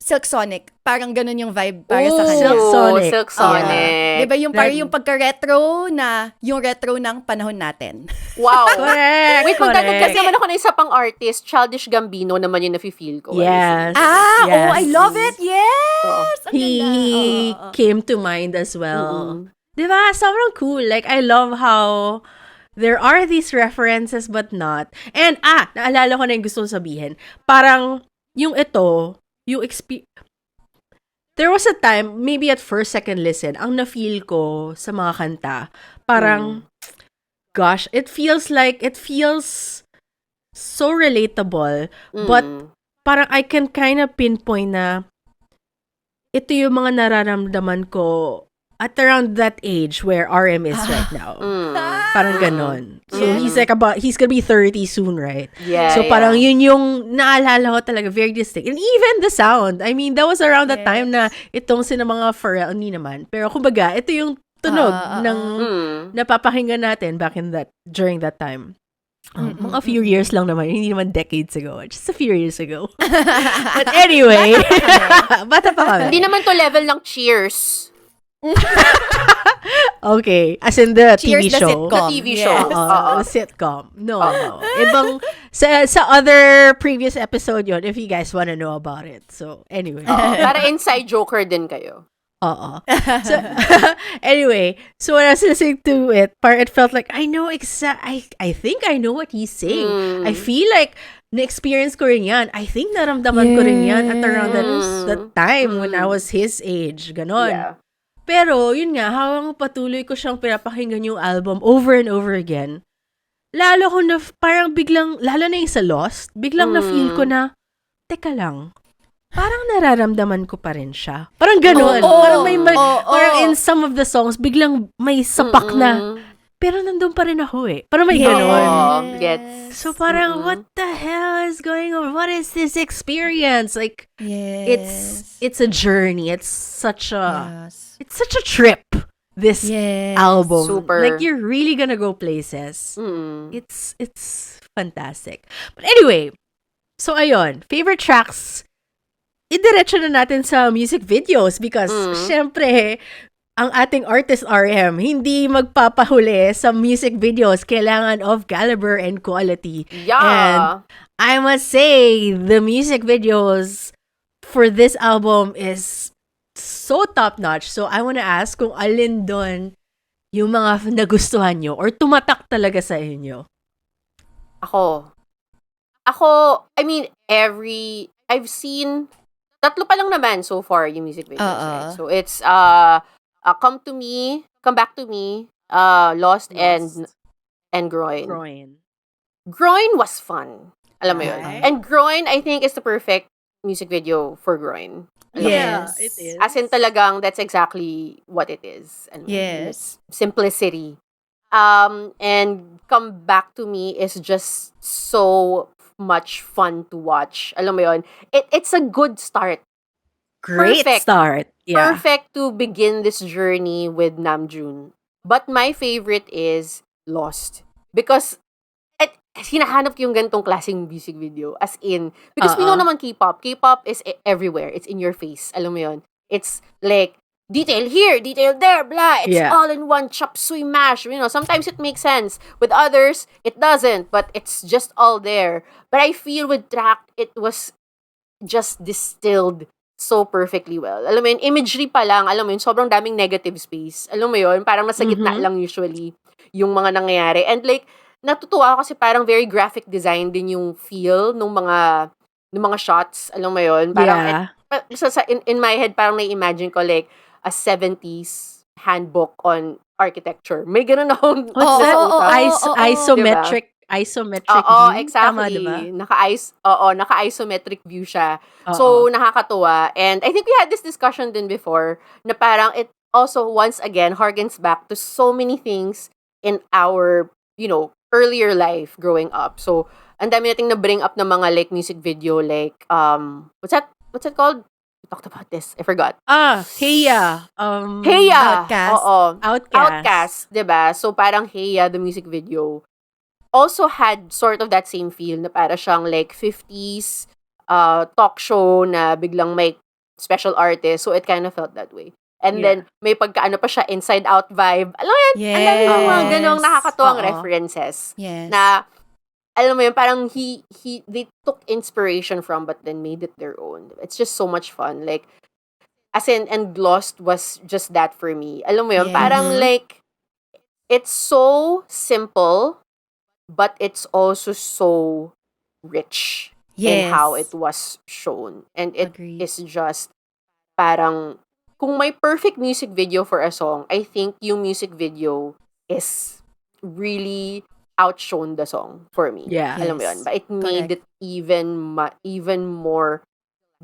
Silk Sonic. Parang ganun yung vibe para sa kanya. Silk Sonic. Silk Sonic. Diba yung parang yung pagka-retro na, yung retro ng panahon natin. Wow. Correct. Wait, magdadagdag correct. naman ako na isa pang artist. Childish Gambino naman yung nafe-feel ko. Yes. Oh, I Yes. love it. Yes! Ang He ganda. came to mind as well. Diba? Sobrang cool. Like, I love how there are these references but not. And, naalala ko na yung gusto kong sabihin. Parang, yung ito, there was a time, maybe at first, second listen, ang na-feel ko sa mga kanta, parang, gosh, it feels so relatable, but parang I can kind of pinpoint na ito yung mga nararamdaman ko at around that age where RM is right now. Parang ganon. So, he's gonna be 30 soon, right? Yeah, So, parang yun yung naalala ko talaga, very distinct. And even the sound. I mean, that was around the time na itong sina mga Pharrell, hindi naman. Pero, kumbaga, ito yung tunog ng napapakinggan natin during that time. Mga few years lang naman, hindi naman decades ago. Just a few years ago. But anyway, bata pa kami. Hindi naman to level ng Cheers. Okay, as in the TV Cheers, the show. sitcom. The TV show. Yes. The sitcom. No. Ibang, sa other previous episode yon if you guys wanna know about it. So, anyway. Para inside joker din kayo. Oo. So, anyway, so when I was listening to it, it felt like, I think I know what he's saying. I feel like, na-experience ko rin yan. I think naramdaman ko rin yan at around that time when I was his age. Ganon. Yeah. Pero, yun nga, habang patuloy ko siyang pinapakinggan yung album over and over again, lalo ko na, parang biglang, lalo na yung sa Lost, biglang na-feel ko na, teka lang, parang nararamdaman ko pa rin siya. Parang gano'n. Parang parang in some of the songs, biglang may sapak na, pero nandun pa rin ako eh. Parang may gano'n. Gets. So parang, what the hell is going on? What is this experience? Like, it's a journey. It's such a trip, this album. Super. Like, you're really gonna go places. It's fantastic. But anyway, so ayun, favorite tracks, idiretso na natin sa music videos because, syempre, ang ating artist RM hindi magpapahuli sa music videos. Kailangan of caliber and quality. And Yeah. I must say, the music videos for this album is so top-notch. So I wanna ask kung alin doon yung mga nagustuhan nyo or tumatak talaga sa inyo. Ako, I mean, I've seen, tatlo pa lang naman so far yung music videos, right? So it's, Come Back to Me, Lost, and Groin. Groin was fun. Alam mo yun. Okay. And Groin, I think, is the perfect music video for Groin. Alam mo yun? Yes. it is. As in talagang, that's exactly what it is. And Yes. simplicity. And Come Back to Me is just so much fun to watch. Alam mo yun? It's a good start. Great perfect. start. Yeah. Perfect to begin this journey with Namjoon. But my favorite is Lost. Because hinahanap ko yung gantong klaseng music video. As in, because we know naman K-pop. K-pop is everywhere. It's in your face. Alam mo yun? It's like, detail here, detail there, blah. It's all in one chop suey mash. You know, sometimes it makes sense. With others, it doesn't. But it's just all there. But I feel with Track, it was just distilled so perfectly well. Alam mo yun, imagery pa lang, alam mo yun, sobrang daming negative space. Alam mo yun, parang nasa gitna lang usually yung mga nangyayari. And like, natutuwa ako kasi parang very graphic design din yung feel nung mga shots. Alam mo yun? Parang, in my head, parang nai-imagine ko like a 70s handbook on architecture. May ganun akong Isometric Oo, view. exactly. Tama, diba? Naka-isometric view siya. So, nakakatuwa. And I think we had this discussion din before na parang it also once again harkens back to so many things in our, earlier life growing up. So, ang dami nating na-bring up na mga like music video like, what's that called? We talked about this. I forgot. Heya. Heya! Outcast. Oo. Outcast. Outcast, 'di ba? So parang Heya the music video also had sort of that same feel na para siyang like 50s talk show na biglang may special artist. So it kind of felt that way. And then may pagkaano pa siya inside out vibe. Alam mo yan? Yes. Ang dami ng mga ganong nakakatuwang Oo. references Yes. na alam mo yun, parang they took inspiration from but then made it their own. It's just so much fun. Like, as in, and Lost was just that for me. Alam mo yun, Yes. parang like, it's so simple, but it's also so rich in Yes. how it was shown. And it Agreed. is just parang, kung may perfect music video for a song, I think yung music video is really outshone the song for me. Yeah. Alam mo Yes. yun? But it made it even more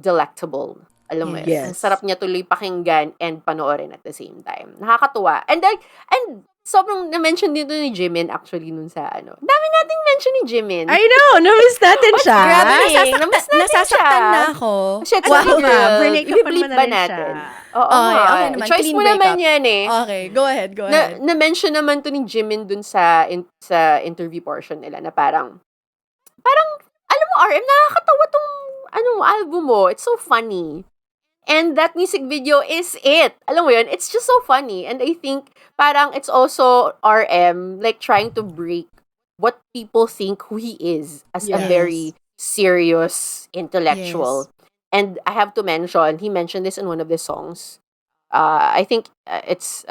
delectable. Alam mo yun? Yes. Ang sarap niya tuloy pakinggan and panoorin at the same time. Nakakatuwa. And sobrang na-mention dito ni Jimin actually nun sa ano. Dami nating mention ni Jimin. I know, na-miss natin siya. Grabe, Namiss natin nasasaktan siya. na ako. Shit, Wow, sorry, girl. break-up I-bleep naman ba na rin natin? siya. Oo, Okay, nga. okay naman. Choice Clean mo naman breakup. yan eh. Okay, go ahead. Na-mention naman to ni Jimin dun sa interview portion nila na parang, alam mo, RM, nakakatawa tong album mo. It's so funny. And that music video is it. Alam mo yun, it's just so funny. And I think parang it's also RM like trying to break what people think who he is as a Yes. very serious intellectual. And I have to mention, he mentioned this in one of his songs. I think it's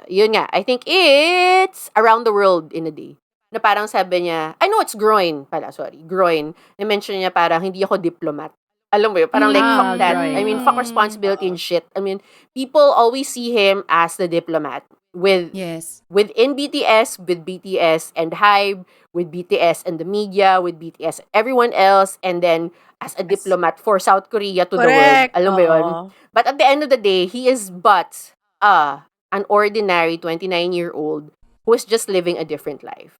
yun nga. I think it's Around the World in a Day. Na parang sabi niya, I know it's Groin pala, sorry. Groin. Na-mention niya parang hindi ako diplomat. Alam mo yun, parang like, fuck that. Groin. I mean, fuck responsibility and shit. I mean, people always see him as the diplomat. Yes. Within BTS, with BTS and HYBE, with BTS and the media, with BTS everyone else, and then as a diplomat for South Korea to the world. Correct. Alam mo yun? Oo. But at the end of the day, he is but an ordinary 29-year-old who is just living a different life.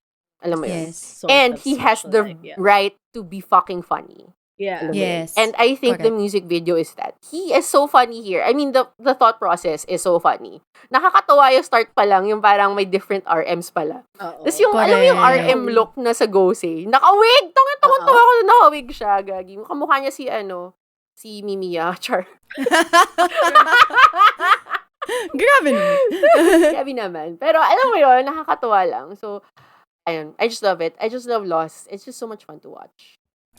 Alam mo yun? Yes. Sort And of he has social the life, yeah. right to be fucking funny. Yeah. Alam mo yun? Yes. And I think the Correct. music video is that. He is so funny here. I mean, the thought process is so funny. Nakakatawa yung start pa lang, yung parang may different RMs pala. Oo. Tapos yung, alam mo yung Correct. RM look na sa Gosei, naka-wig! Tungan-tungan ako na naka-wig siya, gagi. Kamukha niya si Mimiya, char. Grabe naman. Grabe naman. Pero alam mo yun, nakakatuwa lang. So, ayun. I just love it. I just love Lost. It's just so much fun to watch.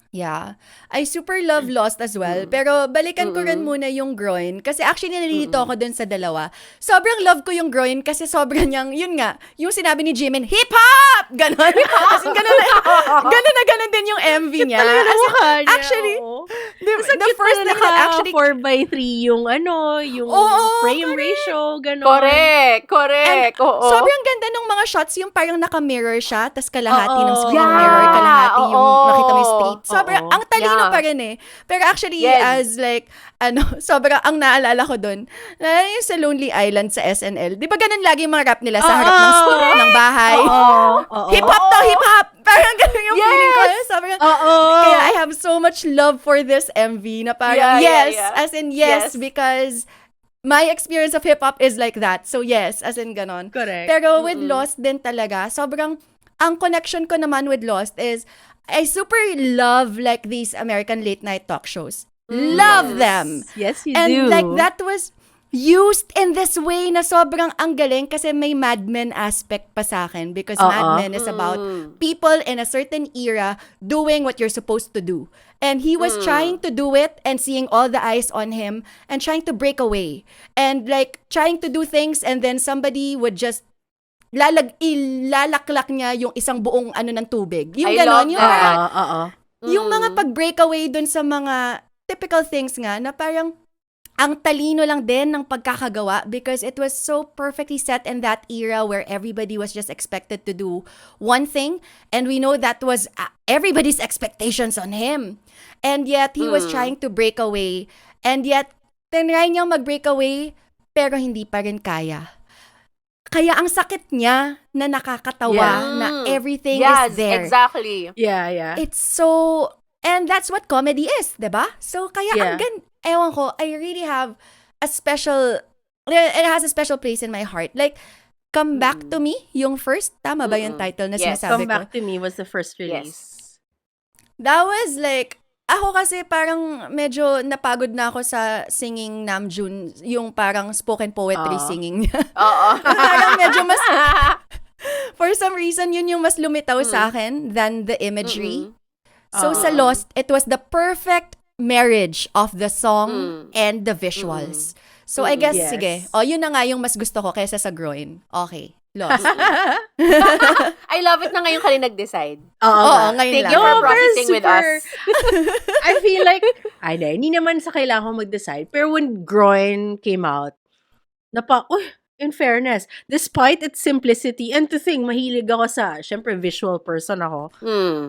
Yeah. I super love Lost as well. Pero balikan ko rin muna yung Groin. Kasi actually nalilito ako dun sa dalawa. Sobrang love ko yung Groin kasi sobrang niyang, yun nga, yung sinabi ni Jimin, hip-hop! Ganon. As in, ganon na ganon din yung MV niya. Talaga As in, mukha niya, actually, oo. the first thing that actually 4x3 yung yung Oo, frame ratio, gano'n. Correct. Oo. sobrang ganda ng mga shots, yung parang naka-mirror siya, tas kalahati ng Oo. screen Yeah, mirror, kalahati yung oo. nakita mo yung street. Sobrang, Oo. ang talino Yeah. pa rin eh. Pero actually, Yes. as like, sobrang, ang naalala ko dun, naalala yung sa Lonely Island sa SNL. Di ba ganun lagi yung mga rap nila sa harap ng bahay? Oo. Hip-hop to, hip-hop! Parang ganun yung feeling ko. Sobrang, Oo. kaya I have so much love for this MV na parang, Yeah, yes, yeah. as in yes, Yes. because my experience of hip-hop is like that. So yes, as in ganon. Correct. Pero with Lost din talaga, sobrang, ang connection ko naman with Lost is, I super love like these American late night talk shows. Love them. Yes, you And do. like that was used in this way na sobrang ang galing kasi may Mad Men aspect pa sa akin because Mad Men is about people in a certain era doing what you're supposed to do. And he was trying to do it and seeing all the eyes on him and trying to break away. And like trying to do things and then somebody would just ilalaklak niya yung isang buong ng tubig. Yung I ganon, love yung that. parang, Oo. yung mga pag-breakaway dun sa mga typical things nga na parang ang talino lang din ng pagkakagawa because it was so perfectly set in that era where everybody was just expected to do one thing and we know that was everybody's expectations on him. And yet, he was trying to break away and yet, tinry niyang mag-break away pero hindi pa rin kaya. Kaya ang sakit niya na nakakatawa na everything is there. Exactly. Yeah. It's so, and that's what comedy is, diba? So, kaya Yeah. ewan ko, I really have a special, it has a special place in my heart. Like, Come Back to Me, yung first, tama ba yung title na Yes. sinasabi Come ko? Back to Me was the first release. Yes. That was like, ako kasi parang medyo napagod na ako sa singing Namjoon, yung parang spoken poetry singing niya. Oo. Parang medyo mas, for some reason, yun yung mas lumitaw sa akin than the imagery. So sa Lost, it was the perfect marriage of the song and the visuals. So I guess, Yes. sige. Yun na nga yung mas gusto ko kaysa sa Groin. Okay. Lost. I love it na ngayon ka rin nag-decide. Oo, ngayon Thank lang. you for No, pero processing with super- us. I feel like, hindi naman sa kailangan ko mag-decide. Pero when Groin came out, in fairness, despite its simplicity, and to think, mahilig ako sa, syempre, visual person ako.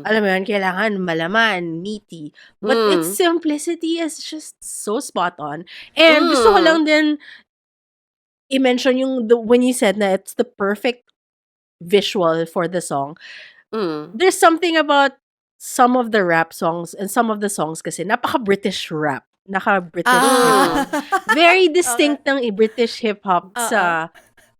Alam mo yun, kailangan malaman, meaty. But its simplicity is just so spot on. And gusto ko lang din i-mention when you said na it's the perfect visual for the song. There's something about some of the rap songs and some of the songs kasi napaka-British rap. Naka-British hip-hop. Very distinct ng British hip-hop sa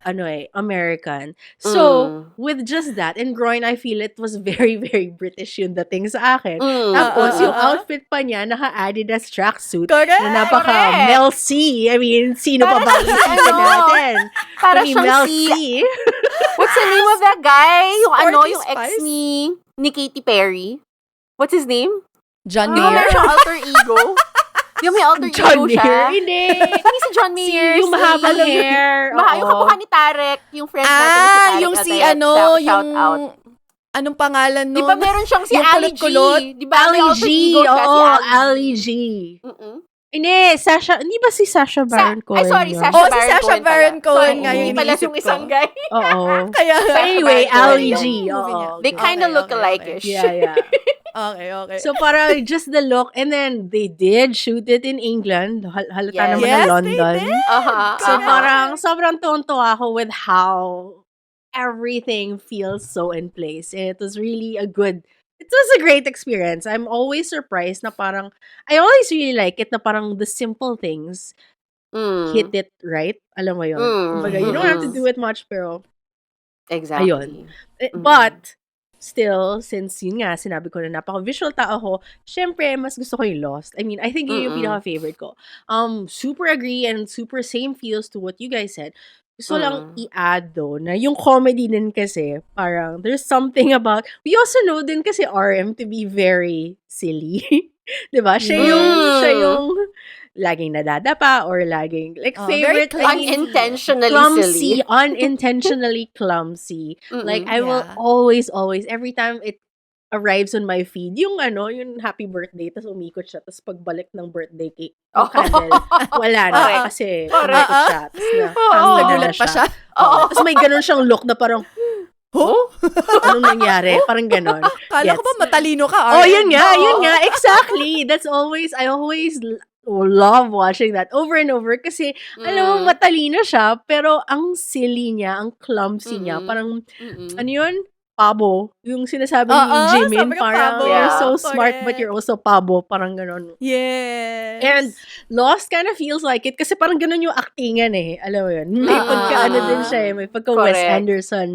American. So, with just that, in Groin, I feel it was very, very British yung dating sa akin. Tapos, yung outfit pa niya, naka-Adidas tracksuit. Correct. Na napaka Mel C. I mean, sino pa ba isipin natin? Para Kundi siyang Mel si- C. What's the name of that guy? Yung Sporty yung ex Spice? ni Katy Perry. What's his name? John Di ba Mayer. meron siyang alter ego? Yung may alter John ego siya. Mayer? Hindi. Hindi si John Mayer. Yung mahabang hair. Yung oo. kamukha ni Tarek. Yung friend natin na si Tarek. Yung si Atayat. Shout yung, out. anong pangalan Di nun? ba meron siyang si Yung Ali G? kulot-kulot? Di ba may Ali alter G. ego siya si Oo, Ali Ali G. Mm-mm. Hindi, Hindi ba si Sasha Baron Cohen? Sorry, yun? Sasha si Baron Sasha Cohen Baron pala. Cohen Sorry, nga yung hindi pala iniisip yung ko. isang guy. Oo. Kaya, But anyway, Baron Cohen Ali yung G. movie niya. Oo. They kind of look Okay. alike-ish. Yeah. okay. So, para just the look. And then, they did shoot it in England. Halata Yes. naman Yes, na they London. did. So, parang sobrang tuwan-tuwa ako with how everything feels so in place. And it was really it was a great experience. I'm always surprised na parang, I always really like it na parang the simple things hit it right. Alam mo yun. Kumbaga, you don't have to do it much, pero Exactly. Ayun. But, still, since yun nga, sinabi ko na napaka-visual tao ako, syempre, mas gusto ko yung Lost. I mean, I think yun yung Mm. pinaka-favorite ko. Super agree and super same feels to what you guys said. Gusto lang i-add though, na yung comedy din kasi, parang, there's something about, we also know din kasi RM to be very silly. Diba? Siya yung laging nadadapa or laging, like, favorite, very I mean, Unintentionally clumsy, silly. unintentionally clumsy. Like, I will Yeah. always, every time it arrives on my feed, yung happy birthday, tapos umikot siya, tapos pagbalik ng birthday cake, yung candle, wala na, Correct. kasi Correct. umikot siya, tapos Nagulat pa siya. Tapos may ganun siyang look na parang, Oh? anong nangyari? Parang ganon. Kala ko ba matalino ka, Oh, RM? yun nga, exactly. I always love watching that over and over kasi, alam mo, matalino siya, pero ang silly niya, ang clumsy niya, parang, ano yun? Pabo. Yung sinasabi ni Jimin, sabi ko parang, pabo. you're so Yeah, smart, but correct. you're also pabo. Parang ganon. Yes. And Lost kind of feels like it kasi parang ganun yung actingan eh. Alam mo yun? May pagka-ano din siya eh. May pagka-Wes Correct. Anderson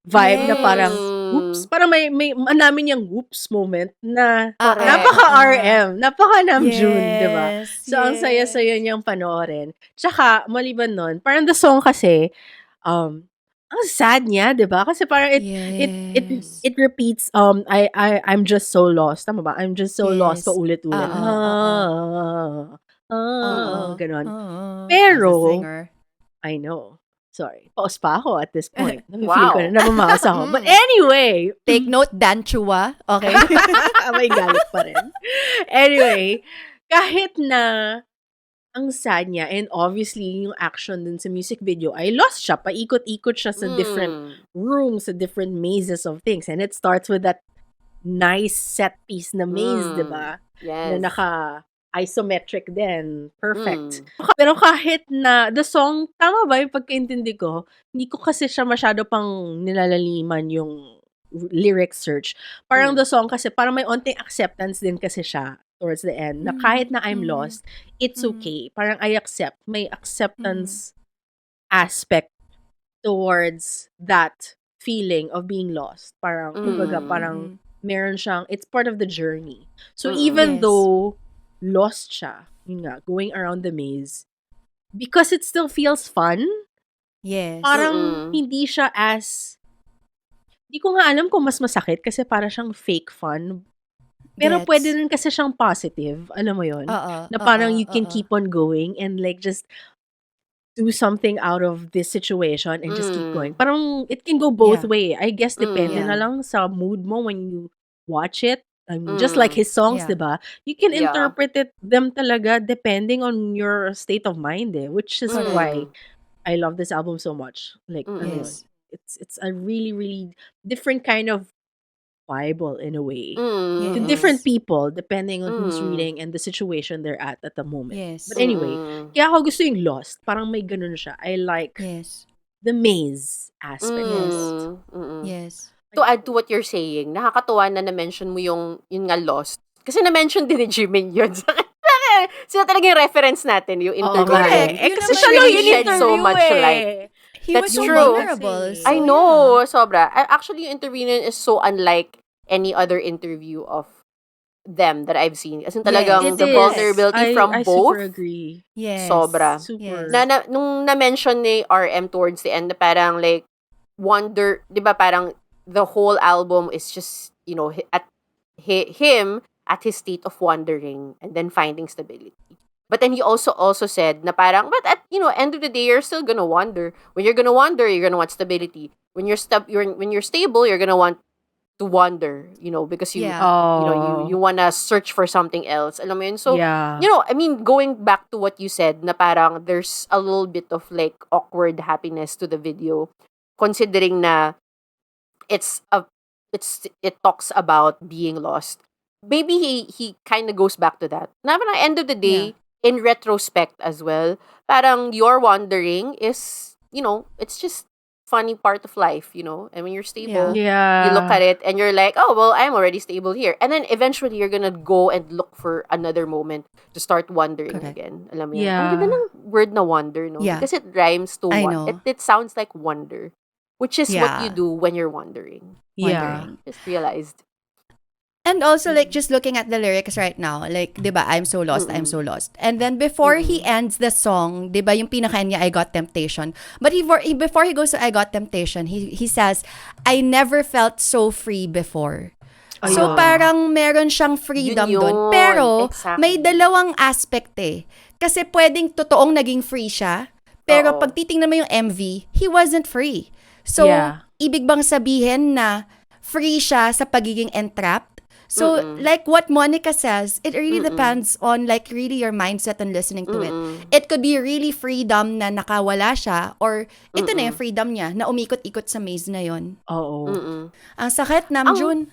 vibe na parang, Mm. parang may namin yung whoops moment na Correct. napaka-RM, napaka-Namjoon, Yes, di ba? So, ang saya-saya niyang panoorin. Tsaka, maliban nun, parang the song kasi, ang sad niya, di ba? Kasi parang it repeats, I'm just so lost. Tama ba? I'm just so lost Yes. paulit-ulit. Oo. Ganon. Oo. Pero, As a singer. I know. Sorry. Pause pa ako at this point. Feel Wow. ko na namamakas ako. But anyway, Take note, Dan Chua. Okay? may galit pa rin. Anyway, kahit na ang sad niya, and obviously, yung action dun sa music video ay lost siya. Paikot-ikot siya sa different rooms, sa different mazes of things. And it starts with that nice set piece na maze, di ba? Yes. Na naka-isometric din. Perfect. Pero kahit na, the song, tama ba yung pagkaintindi ko, hindi ko kasi siya masyado pang nilalaliman yung lyric search. Parang the song kasi, parang may onting acceptance din kasi siya towards the end, na kahit na I'm lost, it's okay. Parang I accept. May acceptance aspect towards that feeling of being lost. Parang, kumbaga, parang meron siyang, it's part of the journey. So, even Yes. though lost siya, yun nga, going around the maze, because it still feels fun, Yes. parang hindi siya as, hindi ko nga alam kung mas masakit kasi para siyang fake fun. Pero Gets. pwede rin kasi siyang positive, alam mo yun? Na parang you can keep on going and like just do something out of this situation and just keep going. Parang it can go both way. I guess depende na lang sa mood mo when you watch it. I mean, just like his songs, Yeah. diba? You can Yeah. interpret them talaga depending on your state of mind which is why I love this album so much. Like, ano, Yes. it's a really, really different kind of Bible in a way. To Yes. different people, depending on who's reading and the situation they're at the moment. Yes. But anyway, kaya ako gusto yung Lost. Parang may ganun siya. I like Yes. the maze aspect. Yes. To add to what you're saying, nakakatuwa na na-mention mo yun nga Lost. Kasi na-mention din ni Jimin yun. Sila talaga yung reference natin, yung interview. correct. Eh, Yun kasi naman siya lang really yung shed so interview much light. He That's was so true. vulnerable. I know, sobra. Actually, yung interview na yun is so unlike any other interview of them that I've seen. As in talagang It the is. vulnerability from I both, super agree. Yes. sobra. Super. Yes. Nung na-mention ni RM towards the end, na parang like, wonder, di ba parang the whole album is just, you know, him at his state of wondering and then finding stability. But then he also said na parang, but at, end of the day, you're still gonna wonder. When you're gonna wonder, you're gonna want stability. When you're stable, you're gonna want to wonder, because you, Yeah. you wanna search for something else. Alam mo yun? So, yeah. I mean, going back to what you said, na parang there's a little bit of like awkward happiness to the video, considering na it talks about being lost. Maybe he kind of goes back to that. Na parang end of the day, in retrospect as well, parang your wandering is, it's just funny part of life, and when you're stable, Yeah. you look at it and you're like, oh, well, I'm already stable here. And then eventually you're gonna go and look for another moment to start wondering Correct. again. Alam mo yun? Yeah. Ang ganda ng word na wonder, no? Yeah. Because it rhymes to I what? know. It sounds like wonder. which is what Yeah. you do when you're wandering. Yeah. Just realized. And also, like, just looking at the lyrics right now, like, di ba, I'm so lost, I'm so lost. And then before he ends the song, di ba, yung pinaka niya, I got temptation. But before he goes to I got temptation, he says, I never felt so free before. So, Ayun. parang meron siyang freedom Yun doon. yun. Pero, Exactly. may dalawang aspect eh. Kasi pwedeng totoong naging free siya, pero Oo. pag titingnan mo yung MV, he wasn't free. So, Yeah. ibig bang sabihin na free siya sa pagiging entrapped? So, like what Monica says, it really depends on like really your mindset and listening to it. It could be really freedom na nakawala siya or ito na yung freedom niya na umikot-ikot sa maze na yon. Oo. Ang sakit, Namjoon.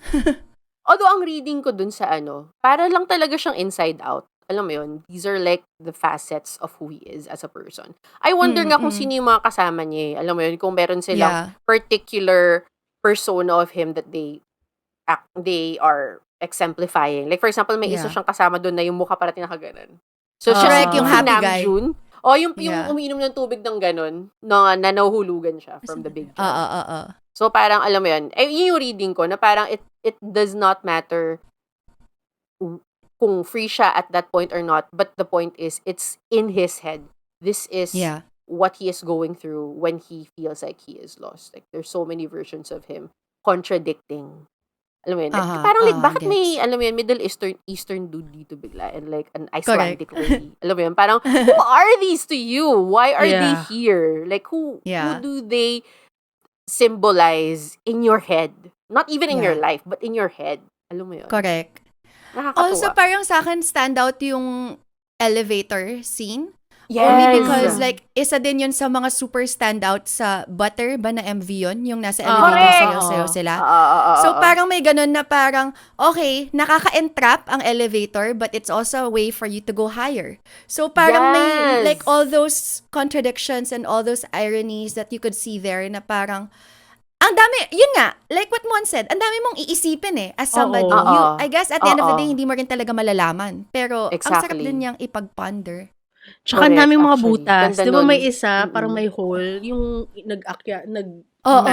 Although ang reading ko dun sa para lang talaga siyang inside out. Alam mo yun, these are like the facets of who he is as a person. I wonder nga kung sino yung mga kasama niya eh. Alam mo yun, kung meron silang particular persona of him that they are exemplifying. Like for example, may isa siyang kasama doon na yung mukha parating nakaganon. So siya Correct, yung si happy guy. Namjoon. O yung Yeah. umiinom ng tubig ng ganon na nahuhulugan siya from the big jar. So parang alam mo yun, yun yung reading ko na parang it does not matter kung free siya at that point or not, but the point is it's in his head. This is what he is going through when he feels like he is lost. Like there's so many versions of him contradicting. Alam mo yun, parang like bakit may alam mo yun, Middle Eastern dude dito bigla and like an Icelandic lady. Alam mo yun, parang who are these to you? Why are they here? Like who do they symbolize in your head? Not even in your life, but in your head. Alam mo yun? Correct. Nakakatuwa. Also, parang sa akin, stand out yung elevator scene. Yes. Only because, like, isa din yun sa mga super standout sa Butter ba na MV yun? Yung nasa elevator, Correct. sayo sila. So, parang may ganun na parang, okay, nakaka-entrap ang elevator, but it's also a way for you to go higher. So, parang may, like, all those contradictions and all those ironies that you could see there na parang, ang dami, yun nga, like what Mon said, ang dami mong iisipin eh, as somebody. I guess at the end of the day, hindi mo rin talaga malalaman. Pero, ang sarap din niyang ipag-ponder. Tsaka ang Correct, daming mga actually. butas. Ganda Di ba nun. may isa, parang may hole, yung Oo.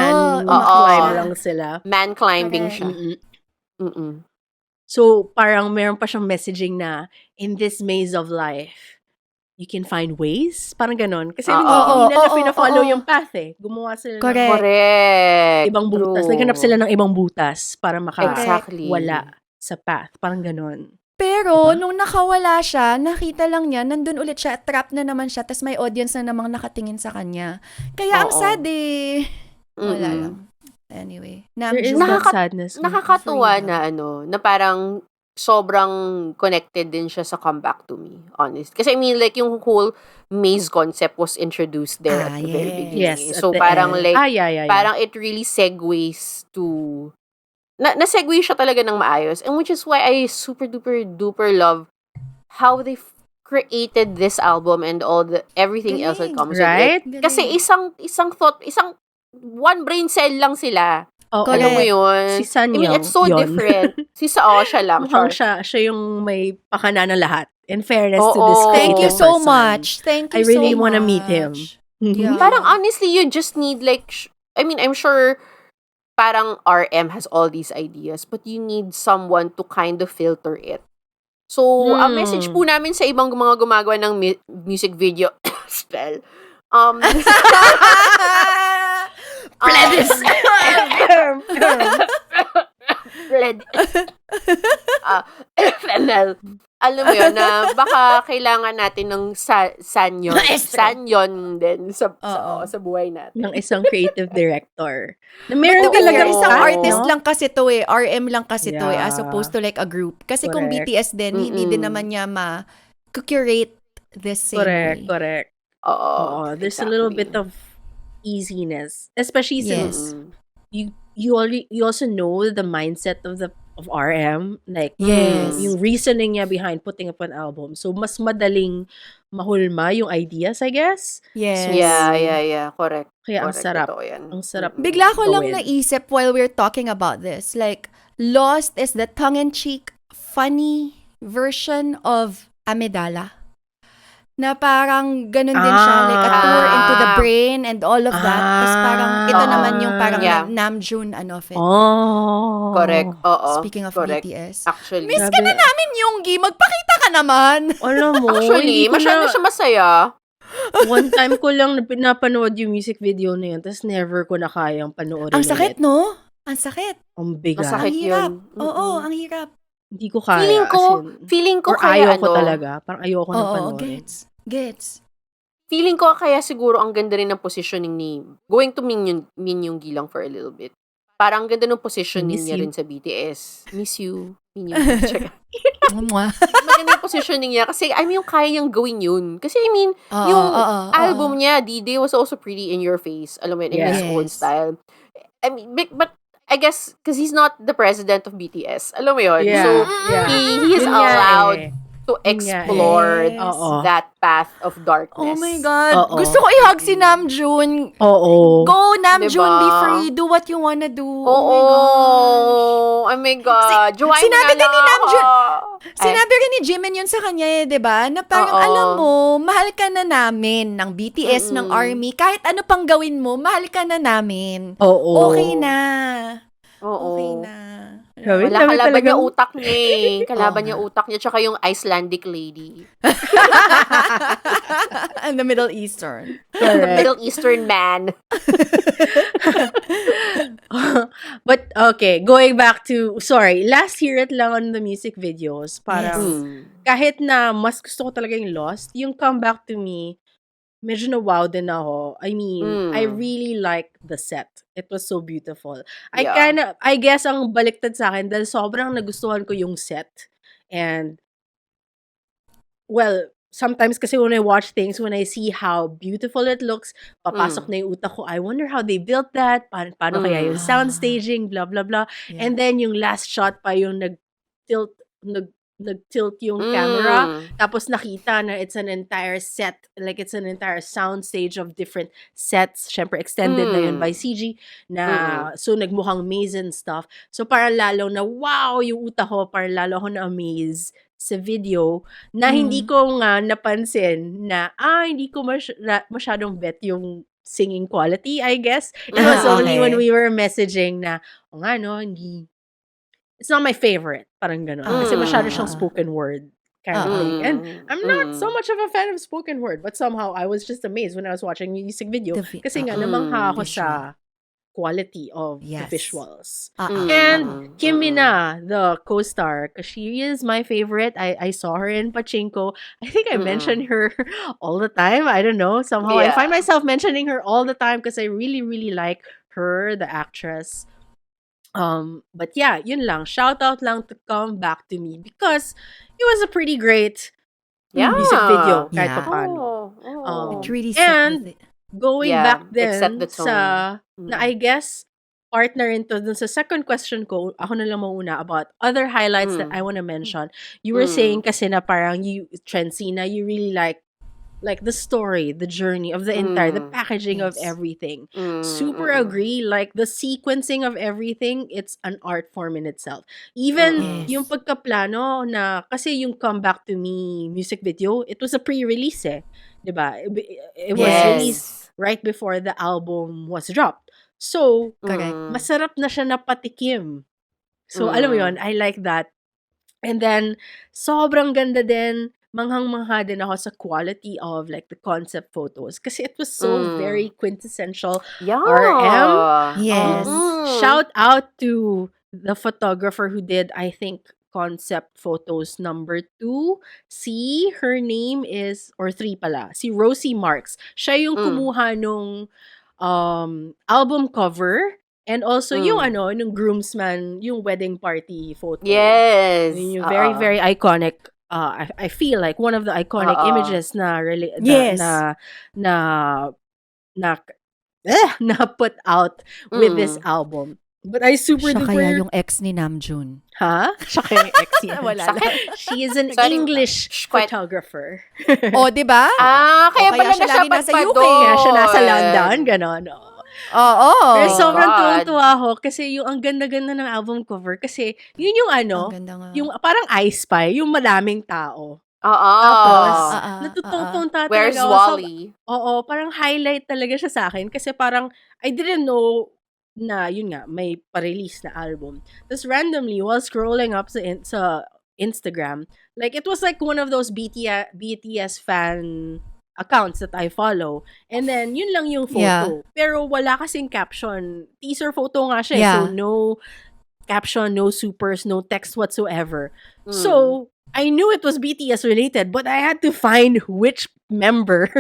climb lang sila. Man climbing siya. So, parang meron pa siyang messaging na, in this maze of life, you can find ways? Parang ganon. Kasi hindi nila pina-follow yung path eh. Gumawa sila ng Correct. ibang butas. True. Naghanap sila ng ibang butas para Exactly. makawala sa path. Parang ganon. Pero, nung nakawala siya, nakita lang niya, nandun ulit siya, trap na naman siya, tas may audience na namang nakatingin sa kanya. Kaya, ang sad eh. Wala lang. Anyway. There is that sadness. Nakakatuwa na na parang sobrang connected din siya sa Come Back to Me, honest. Kasi I mean, like, yung whole maze concept was introduced there at the very beginning. Yes, So, at the parang end. like, Yeah. parang it really segues to na-segue siya talaga ng maayos. And which is why I super duper love how they created this album and all the everything else that comes Right? with it. Kasi isang one brain cell lang sila. Oo. Alam mo yun? Si Sanyong, I mean, it's so yun. different. Siya lang. Mukhang Char. siya yung may pakana ng lahat. In fairness to this Oo. Thank you creative so person. much. Thank you I really so wanna much. meet him. Yeah. Parang honestly, you just need like, I mean, I'm sure parang RM has all these ideas, but you need someone to kind of filter it. So, ang message po namin sa ibang mga gumagawa ng music video, spell, Pledis! FML. Alam mo yun, na baka kailangan natin ng sanyon din sa buhay natin. Ng isang creative director. Na meron But to be fair, talagang isang path, artist no? lang kasi to eh. RM lang kasi to eh. As Yeah. opposed to like a group. Kasi kung Correct. BTS din, hindi din naman niya ma-curate this same way. Correct. Oo. There's a little bit of easiness. Especially since Yes. you also know the mindset of RM, like Yes. yung reasoning niya behind putting up an album. So mas madaling mahulma yung ideas, I guess. Yes. Yeah. Correct. Kaya ang Correct, sarap. totoo yan. Ang sarap. Bigla ko lang gawin. naisip while we're talking about this. Like, Lost is the tongue-in-cheek, funny version of Amidala. na parang ganun din siya, like a tour into the brain and all of that. Tapos parang, ito Oo. naman yung parang Yeah. Namjoon, fit. Oh. Correct. Oo. Speaking of correct. BTS. Actually. Miss ka na namin, Yoongi. Magpakita ka naman. Alam mo, Actually, hindi ko masyado na, siya masaya. one time ko lang napanood yung music video na yun, tapos never ko na kayang panoorin Ang sakit, ulit. no? Ang sakit. Ang bigat. Masakit Ang hirap. yun. Oo, ang hirap. Hindi ko kaya. Feeling ko or kaya ayoko talaga. Parang ayoko na Oo, panoorin. gets. Feeling ko kaya siguro ang ganda rin ng positioning ni going to Min Gilang for a little bit. Parang ang ganda ng positioning Miss niya you. rin sa BTS. Miss you. Min Check. Mwah. Maganda yung positioning niya kasi yung kaya niyang gawin yun. Kasi Oo, yung oo, album oo. niya, D-Day was also pretty in your face. Alam mo yun, in Yeah. his own Yes. style. But I guess because he's not the president of BTS. Alam mo yun? Yeah. So, Yeah. he is Yun nga allowed eh. to Yun nga explore eh. Oo. that path of darkness. Oh my God. Oo. Gusto ko i-hug si Namjoon. Oo. Go, Namjoon, Diba? be free. Do what you wanna do. Oo. Oh my gosh. Oh my God. Jowain mo sinabi na din ni lang Namjoon, ako. Sinabi rin ni Jimin yun sa kanya di ba? Na parang, Oo. alam mo, mahal ka na namin ng BTS, ng ARMY. Kahit ano pang gawin mo, mahal ka na namin. Oo. Okay na. Oo. Okay na. Grabe, Wala, dami kalaban niya talagang- utak niya eh. Kalaban Oo niya nga. utak niya. Tsaka yung Icelandic lady. And the Middle Eastern. Correct. Middle Eastern man. But, okay, going back to, sorry, last hear it lang on the music videos, parang, kahit na mas gusto ko talaga yung Lost, yung Come Back to Me, medyo na-wow din ako. I mean, I really like the set. It was so beautiful. Yeah. I guess ang baliktad sa akin dahil sobrang nagustuhan ko yung set. And, well, sometimes kasi when I watch things, when I see how beautiful it looks, papasok na yung utak ko, I wonder how they built that, paano kaya yung sound staging, blah, blah, blah. Yeah. And then yung last shot pa yung nag-tilt yung camera, tapos nakita na it's an entire set, like it's an entire sound stage of different sets, syempre extended na yun by CG, na so nagmukhang maze and stuff. So parang lalo na, wow, yung utak ko, parang lalo ako na-amaze sa video, na hindi ko nga napansin na, hindi ko masyadong bet yung singing quality, I guess. It was only Okay. when we were messaging na, hindi, it's not my favorite. Parang gano'n. Kasi masyado siyang spoken word kind of thing. And I'm not so much of a fan of spoken word, but somehow I was just amazed when I was watching music video. Kasi nga, namangha ako sa quality of the Yes. visuals. Mm. And Kim Mina, the co-star, because she is my favorite. I saw her in Pachinko. I think I mentioned her all the time. I don't know. Somehow I Yeah. find myself mentioning her all the time because I really, really like her, the actress. But yeah, yun lang. Shout out lang to Come Back to Me because it was a pretty great music video kahit Yeah. paano. Oh. It really And set with it. Going Yeah, back it set then the tone. sa, na I guess, partner into dun sa second question ko, ako na lang mauna about other highlights that I want to mention. You were saying kasi na parang Trensina, you really like the story, the journey of the entire, the packaging of Yes. everything. Super agree. Like, the sequencing of everything, it's an art form in itself. Even Yes. yung pagkaplano na, kasi yung Come Back to Me music video, it was a pre-release diba? It was Yes. released right before the album was dropped. So, Correct. masarap na siya napatikim. So, alam mo yun, I like that. And then, sobrang ganda din, manghang-mangha din ako sa quality of like the concept photos. Kasi it was so very quintessential Yeah. RM. Yes. Shout out to the photographer who did, I think, concept photos number 2. Her name is, or 3 pala, si Rosie Marks. Siya yung kumuha nung album cover and also yung nung groomsman, yung wedding party photo. Yes. Yun yung very, very iconic. I feel like one of the iconic images na Yes. na put out with this album. But I super Siya kaya duper... yung ex ni Namjoon. Ha? Siya kaya yung ex niya. Wala Sakit. lang. She is an Sorry. English Shh, quiet. photographer. O, di ba? Kaya O, kaya pala siya siya lagi nasa padpad UK. doon. Kaya siya nasa London, gano'n. Oo. Pero my sobrang God. tuwang-tuwa ako kasi yung ang ganda-ganda ng album cover kasi yun yung Ang ganda nga. yung parang I Spy, yung maraming tao. Oo. Tapos, Oo. Where's talaga ako. Wally? Oo, parang highlight talaga siya sa akin kasi parang I didn't know na yun nga may pa-release na album. Tapos randomly while scrolling up sa Instagram, like it was like one of those BTS fan accounts that I follow. And then yun lang yung photo. Pero wala kasing caption. Teaser photo nga siya. So Yeah. no caption, no supers, no text whatsoever. Mm. So I knew it was BTS related, but I had to find which member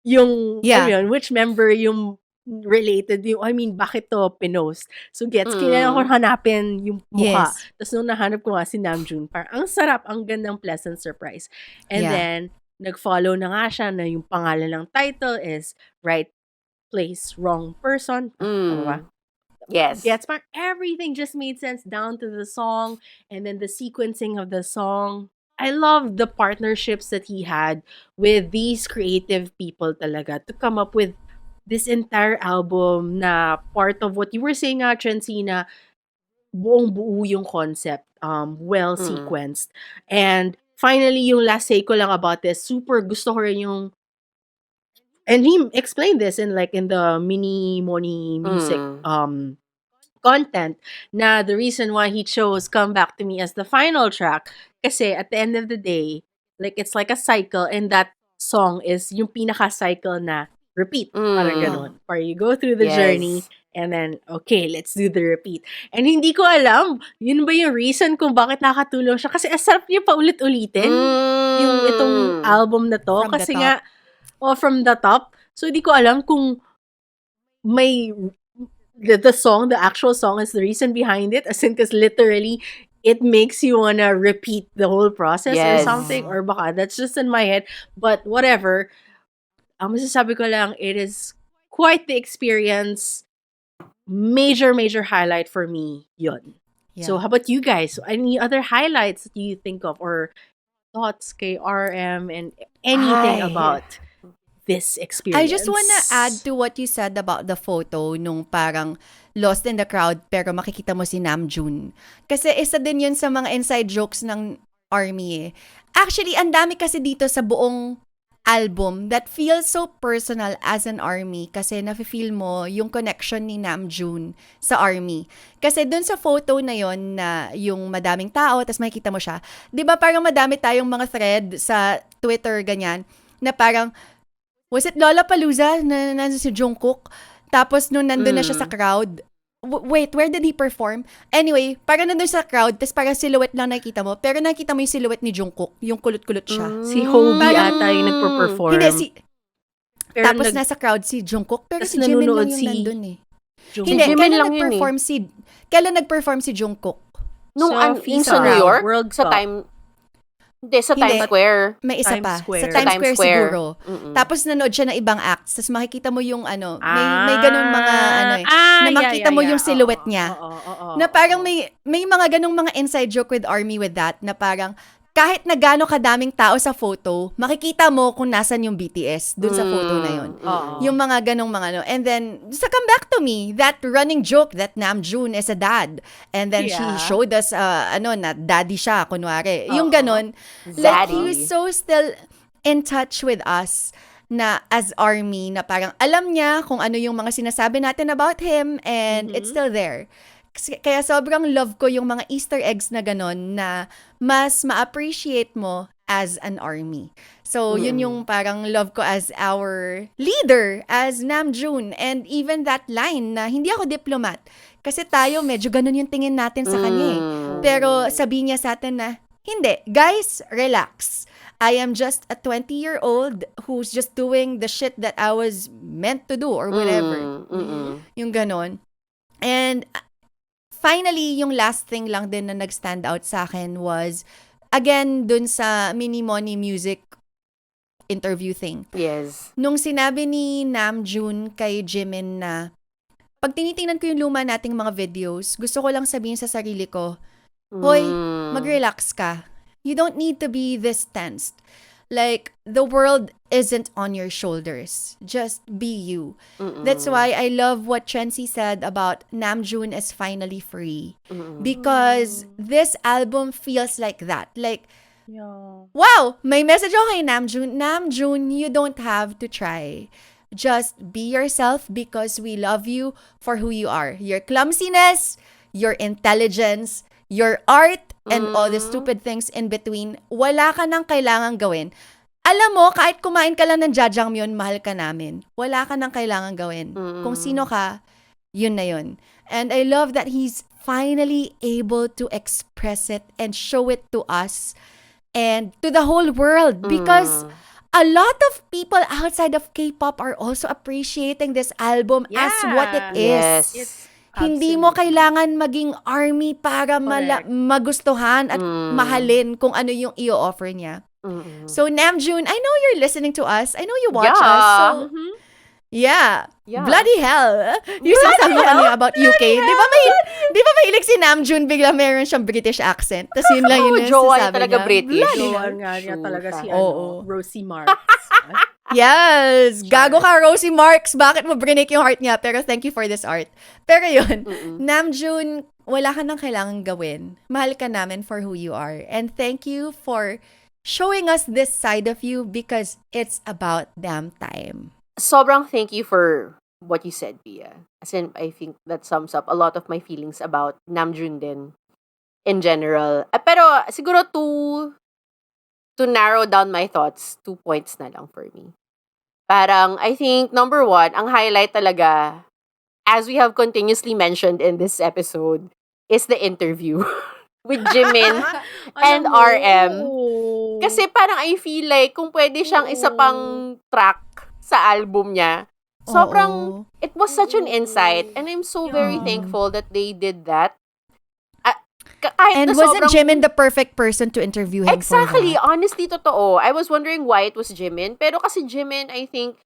yung, Yeah. alam mo yun, which member yung related, yung, I mean, bakit to pinost? So, kailangan ko hanapin yung mukha. Yes. Tapos nung nahanap ko nga si Namjoon, parang ang sarap, ang gandang pleasant surprise. And Yeah. then, nag-follow na nga siya na yung pangalan ng title is Right Place, Wrong Person. Ano ba? Yes. Yeah, it's parang everything just made sense down to the song and then the sequencing of the song. I love the partnerships that he had with these creative people talaga to come up with this entire album na part of what you were saying nga, Trency, na buong buo yung concept, well sequenced. And finally, yung last say ko lang about this, super gusto ko rin yung, and he explained this in the Mini Moni music content, na the reason why he chose Come Back to Me as the final track kasi at the end of the day, like it's like a cycle and that song is yung pinaka-cycle na repeat. Parang ganun. Or you go through the journey and then, okay, let's do the repeat. And hindi ko alam, yun ba yung reason kung bakit nakatulong siya? Kasi asarap niya paulit-ulitin yung itong album na to. From the Kasi top. nga, from the top. So, hindi ko alam kung may the song, the actual song is the reason behind it. As in, because literally, it makes you wanna repeat the whole process or something. Or baka that's just in my head. But whatever. Ang masasabi ko lang, it is quite the experience. Major highlight for me, yun. Yeah. So, how about you guys? Any other highlights that you think of or thoughts kay RM and anything about this experience? I just wanna add to what you said about the photo nung parang lost in the crowd pero makikita mo si Namjoon. Kasi isa din yun sa mga inside jokes ng ARMY eh. Actually, ang dami kasi dito sa buong album that feels so personal as an ARMY kasi nafe-feel mo yung connection ni Namjoon sa ARMY. Kasi dun sa photo na yon na yung madaming tao tapos makikita mo siya, di ba parang madami tayong mga thread sa Twitter ganyan na parang was it Lollapalooza na nandun si Jungkook tapos nung nandun na siya sa crowd, wait, where did he perform? Anyway, parang nandun sa crowd, tapos parang silhouette lang nakikita mo. Pero nakikita mo yung silhouette ni Jungkook, yung kulot-kulot siya. Si Hobie ata yung nagpo-perform. Hindi, Pero tapos nasa crowd si Jungkook, pero tas si Jimin lang nanonood yung si nandun eh. Jungkook. Hindi, Jimin kailan lang yun nag-perform si Jungkook? Nung FIFA sa New York? World Sa Cup. Hindi. Times Square. May isa Times pa. Square. Sa Times Square siguro. Mm-mm. Tapos nanood siya ng ibang acts. Tapos makikita mo yung may ganun mga na makita mo yung silhouette niya. Na parang may mga ganung mga inside joke with ARMY with that na parang kahit na gaano kadaming tao sa photo, makikita mo kung nasan yung BTS dun sa photo na yun. Yung mga ganong mga And then, sa Come Back to Me, that running joke that Namjoon is a dad. And then she showed us, na daddy siya, kunwari. Yung ganon. Like, he was so still in touch with us na as ARMY, na parang alam niya kung ano yung mga sinasabi natin about him and it's still there. Kaya sobrang love ko yung mga Easter eggs na ganon na mas ma-appreciate mo as an ARMY. So, yun yung parang love ko as our leader, as Namjoon. And even that line na hindi ako diplomat. Kasi tayo medyo ganon yung tingin natin sa kanya eh. Pero sabi niya sa atin na, hindi, guys, relax. I am just a 20-year-old who's just doing the shit that I was meant to do or whatever. Yung ganon. And finally, yung last thing lang din na nag-stand out sa akin was, again, dun sa Mini Moni music interview thing. Yes. Nung sinabi ni Namjoon kay Jimin na, pag tinitingnan ko yung luma nating mga videos, gusto ko lang sabihin sa sarili ko, hoy, mag-relax ka. You don't need to be this tensed. Like, the world isn't on your shoulders. Just be you. That's why I love what Trency said about Namjoon is finally free. Because this album feels like that. Like, Yeah. Wow! May message ako kay Namjoon. Namjoon, you don't have to try. Just be yourself because we love you for who you are. Your clumsiness, your intelligence, your art, and all the stupid things in between, wala ka nang kailangang gawin. Alam mo, kahit kumain ka lang ng jajangmyeon, mahal ka namin. Wala ka nang kailangang gawin. Kung sino ka, yun na yun. And I love that he's finally able to express it and show it to us and to the whole world because a lot of people outside of K-pop are also appreciating this album as what it is. Yes. Hindi mo kailangan maging ARMY para Correct. magustuhan at mahalin kung ano yung i-offer niya. So Namjoon, I know you're listening to us. I know you watch Yeah. us. So yeah. Yeah. Bloody hell. Yung sinasabi mo kanina about UK. Di ba mahilig si Namjoon, bigla meron siyang British accent. Tapos yun lang yun yung jowa niya sinasabi talaga niya. British. Bloody Jowa hell. nga niya talaga si Oo. Rosie Marks. Yes! Gago ka, Rosie Marks. Bakit mo brinik yung heart niya? Pero thank you for this art. Pero yun, Namjoon, wala ka nang kailangan gawin. Mahal ka namin for who you are. And thank you for showing us this side of you because it's about damn time. Sobrang thank you for what you said, Pia. As in, I think that sums up a lot of my feelings about Namjoon din in general. Pero siguro to narrow down my thoughts, 2 points na lang for me. Parang, I think, number 1, ang highlight talaga, as we have continuously mentioned in this episode, is the interview with Jimin and Alam mo, RM. oo. Kasi parang I feel like kung pwede siyang isa pang track sa album niya, sobrang, Oo. it was such an insight and I'm so very Yeah. thankful that they did that. Kahit And na wasn't sobrang- Jimin the perfect person to interview him Exactly. for that? Honestly, totoo. I was wondering why it was Jimin. Pero kasi Jimin, I think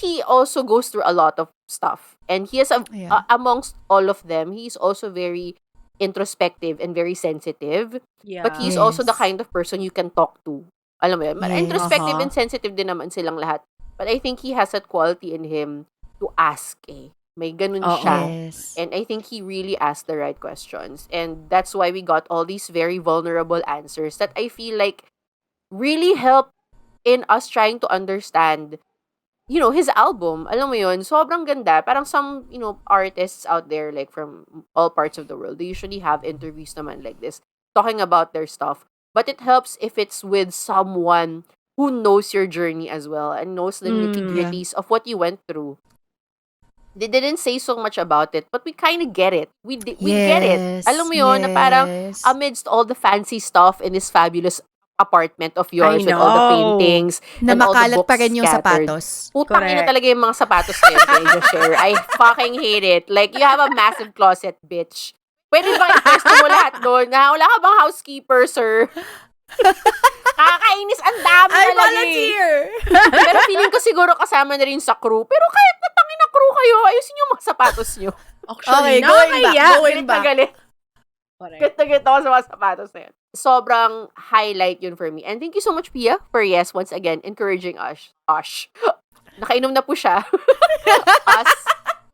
he also goes through a lot of stuff. And he has, Yeah. amongst all of them, he's also very introspective and very sensitive. Yeah. But he's also the Yes. kind of person you can talk to. Alam mo yun? Yes. Introspective Uh-huh. and sensitive din naman silang lahat. But I think he has that quality in him to ask eh. May ganun Oo. siya. Yes. And I think he really asked the right questions. And that's why we got all these very vulnerable answers that I feel like really help in us trying to understand, his album. Alam mo yun, sobrang ganda. Parang some, artists out there, like from all parts of the world, they usually have interviews naman like this, talking about their stuff. But it helps if it's with someone who knows your journey as well and knows the nitty-gritties of what you went through. They didn't say so much about it, but we kind of get it. We get it. Yes, Alam mo yun, na parang yes. amidst all the fancy stuff in this fabulous apartment of yours I with all the know. paintings Na and all the makalat books pa rin yung scattered. sapatos. Putang ina Correct. talaga yung mga sapatos na yun, kaya just share. I fucking hate it. Like, you have a massive closet, bitch. Pwede ba i-pwesto mo lahat doon? Wala ka bang housekeeper, sir? Nakakainis, ang dami I na lang eh. volunteer! Pero feeling ko siguro kasama na rin sa crew. Pero kahit natangin na crew kayo, ayusin yung mga sapatos nyo. Actually, Okay, going back, nakakaya. going Galit na back. galit. Correct. Galit na galit ako sa mga sapatos na yun. Sobrang highlight yun for me. And thank you so much, Pia, for once again, encouraging us. Nakainom na po siya. Us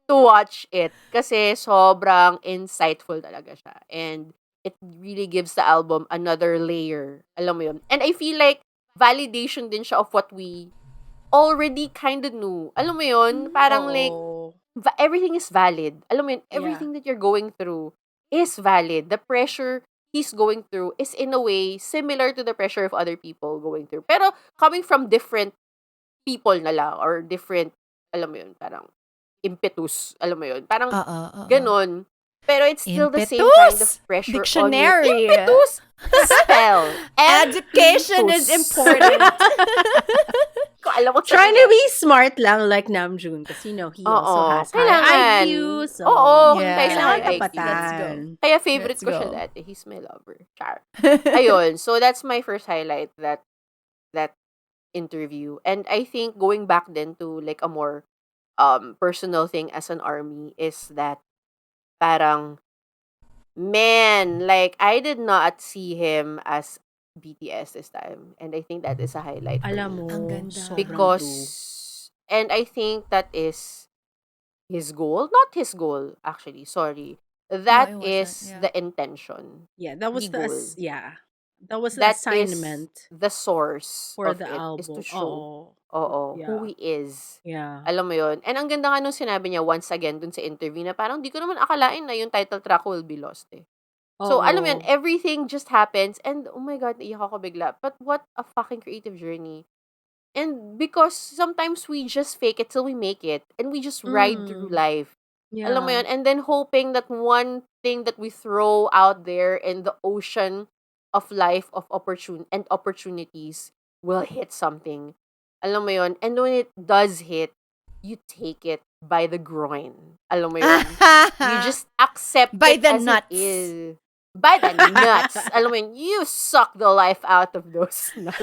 to watch it. Kasi sobrang insightful talaga siya. And it really gives the album another layer. Alam mo yun. And I feel like validation din siya of what we already kind of knew. Alam mo yun? Parang like, Oo. everything is valid. Alam mo yun, everything that you're going through is valid. The pressure he's going through is in a way similar to the pressure of other people going through. Pero coming from different people na lang or different, alam mo yun, parang impetus. Alam mo yun? Parang ganon. Pero it's still the same kind of pressure Dictionary. on you. Impetus! Spell. Education is important. Ko alam mo, Trying to be smart lang like Namjoon kasi he also has high kailangan. IQ. So, Oo, Yeah. kung tayo sa kailangan high IQ. tapatan. Kaya favorite Let's ko siya go. dati. He's my lover. Char. Ayun. So, that's my first highlight, that interview. And I think going back then to like a more personal thing as an ARMY is that parang, man, like, I did not see him as BTS this time. And I think that is a highlight for Alam me. mo, Ang ganda. sobrang Because, true. and I think that is his goal. Not his goal, actually. Sorry. That it wasn't, is yeah. the intention. Yeah, that was the goal. yeah. That was the That is assignment the source for of the it, is to album. show, Oh, who yeah. he is. Yeah. Alam mo yun? And ang ganda nga nung sinabi niya once again dun sa interview na parang di ko naman akalain na yung title track will be lost eh. So, alam mo yun, Oo. everything just happens and oh my God, naiyak ako bigla. But what a fucking creative journey. And because sometimes we just fake it till we make it and we just ride through Mm. life. Alam mo Yeah. yun? And then hoping that one thing that we throw out there in the ocean of life of opportunities will hit something. Alam mo yun? And when it does hit, you take it by the groin. Alam mo yun? You just accept By it the as nuts. it is. By the nuts. Alam mo yun? You suck the life out of those nuts.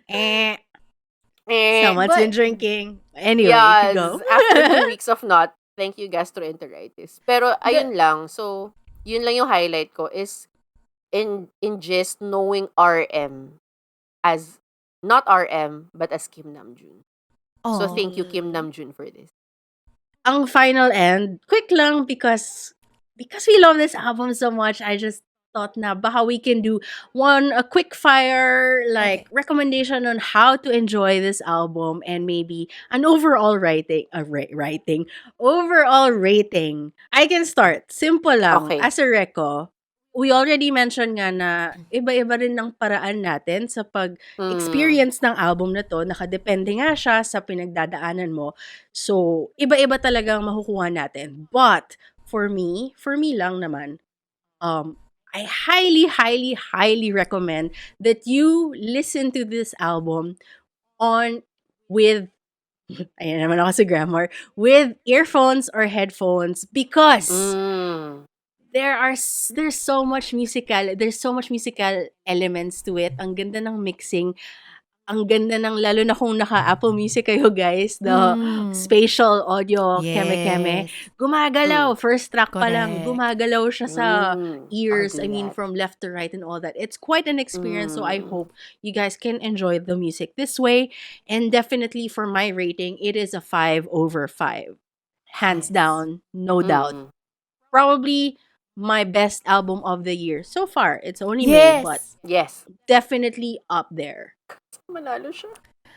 Eh, Eh. someone's been But drinking. Anyway, Yes, go. after 2 weeks of not, thank you gastroenteritis. Pero the ayun lang, so yun lang yung highlight ko is in just knowing RM as not RM but as Kim Namjoon. So thank you Kim oh. Namjoon for this. Ang final end, quick lang because we love this album so much, I just thought na baka we can do a quick fire like Okay. recommendation on how to enjoy this album and maybe an overall overall rating. I can start. Simple lang. Okay. As a reco, we already mentioned nga na iba-iba rin ng paraan natin sa pag-experience ng album na to. Nakadepende nga siya sa pinagdadaanan mo. So, iba-iba talagang makukuha natin. But, for me lang naman, I highly, highly, highly recommend that you listen to this album with ayan naman ako sa grammar, with earphones or headphones because Mm. there's so much musical elements to it. Ang ganda ng mixing. Ang ganda ng, lalo na kung naka-Apple Music kayo guys, the spatial audio, keme-keme. Yes. Gumagalaw. First track pa lang, Correct. gumagalaw siya sa ears. I I'll do mean, that. from left to right and all that. It's quite an experience, so I Mm. hope you guys can enjoy the music this way. And definitely for my rating, it is a 5 over 5. Hands Yes. down, no doubt. Mm. Probably my best album of the year so far. It's only May, but Yes. Yes. definitely up there. Manalo siya.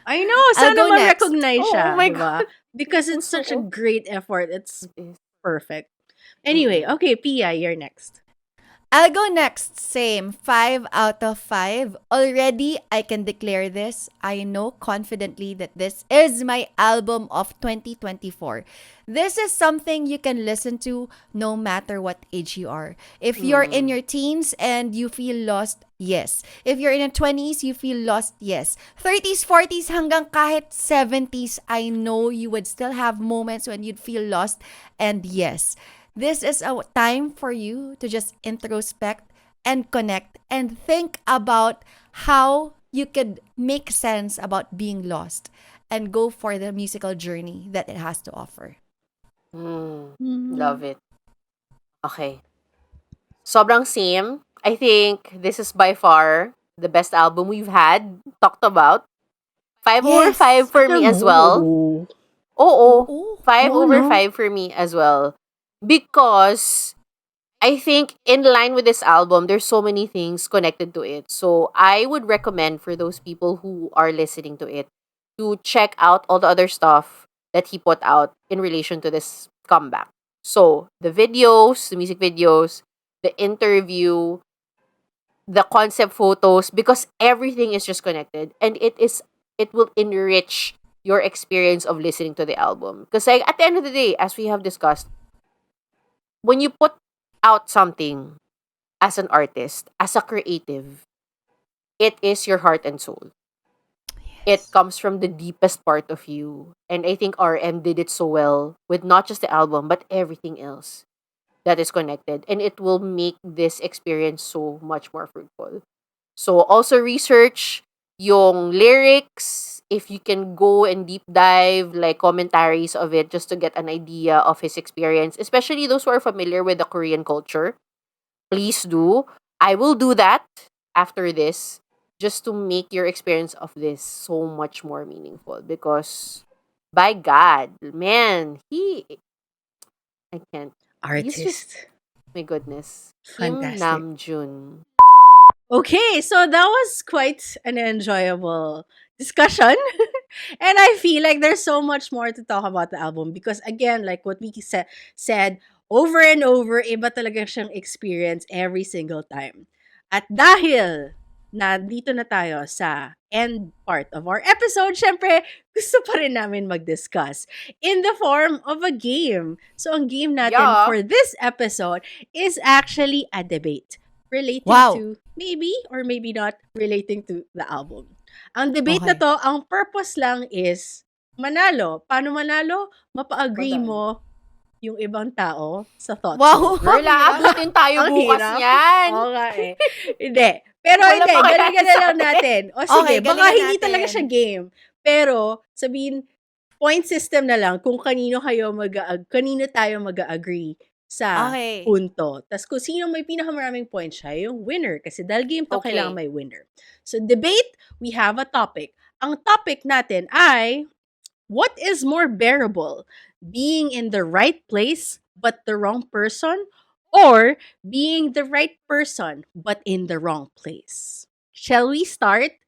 I know, I'll sana go next. ma-recognize Oh, siya, oh my diba? Because it's Puso such a ko. great effort. It's Yes. perfect. Anyway, okay, Pia, you're next. I'll go next. Same. 5 out of 5. Already, I can declare this. I know confidently that this is my album of 2024. This is something you can listen to no matter what age you are. If you're in your teens and you feel lost, yes. If you're in your 20s, you feel lost, yes. 30s, 40s, hanggang kahit 70s, I know you would still have moments when you'd feel lost. And yes, this is a time for you to just introspect and connect and think about how you could make sense about being lost and go for the musical journey that it has to offer. Love it. Okay. Sobrang same. I think this is by far the best album we've had talked about. 5 over Yes. 5 for me as well. Oo. Oh, 5 Oo, over no? 5 for me as well. Because I think in line with this album, there's so many things connected to it. So I would recommend for those people who are listening to it to check out all the other stuff that he put out in relation to this comeback. So the videos, the music videos, the interview, the concept photos, because everything is just connected and it will enrich your experience of listening to the album. Because like, at the end of the day, as we have discussed, when you put out something as an artist, as a creative, it is your heart and soul. It comes from the deepest part of you. And I think RM did it so well with not just the album, but everything else that is connected. And it will make this experience so much more fruitful. So also research yung lyrics, if you can go and deep dive like commentaries of it just to get an idea of his experience, especially those who are familiar with the Korean culture. Please do. I will do that after this just to make your experience of this so much more meaningful because by God, man, I can't. He's just Artist. My goodness. Kim Fantastic. Namjoon. Okay, so that was quite an enjoyable discussion. And I feel like there's so much more to talk about the album because again, like what we said over and over, iba talaga siyang experience every single time. At dahil na dito na tayo sa end part of our episode, syempre, gusto pa rin namin mag-discuss in the form of a game. So, ang game natin Yeah. for this episode is actually a debate relating Wow. to maybe or maybe not relating to the album. Ang debate na to, ang purpose lang is manalo. Paano manalo? Mapa-agree mo yung ibang tao sa thoughts mo. Wow. Girl, aabutin tayo Ang bukas hirap. yan. Oo nga eh. Hindi. Pero Wala hindi, pa kaya galing-galing sa lang natin. O sige, Okay, baka galingan hindi natin. talaga siya game. Pero, sabihin, point system na lang kung kanino tayo mag-agree sa Okay. punto. Tapos kung sino may pinakamaraming points siya, yung winner. Kasi dahil game to, Okay. kailangan may winner. So, debate, we have a topic. Ang topic natin ay, what is more bearable? Being in the right place but the wrong person? Or being the right person but in the wrong place? Shall we start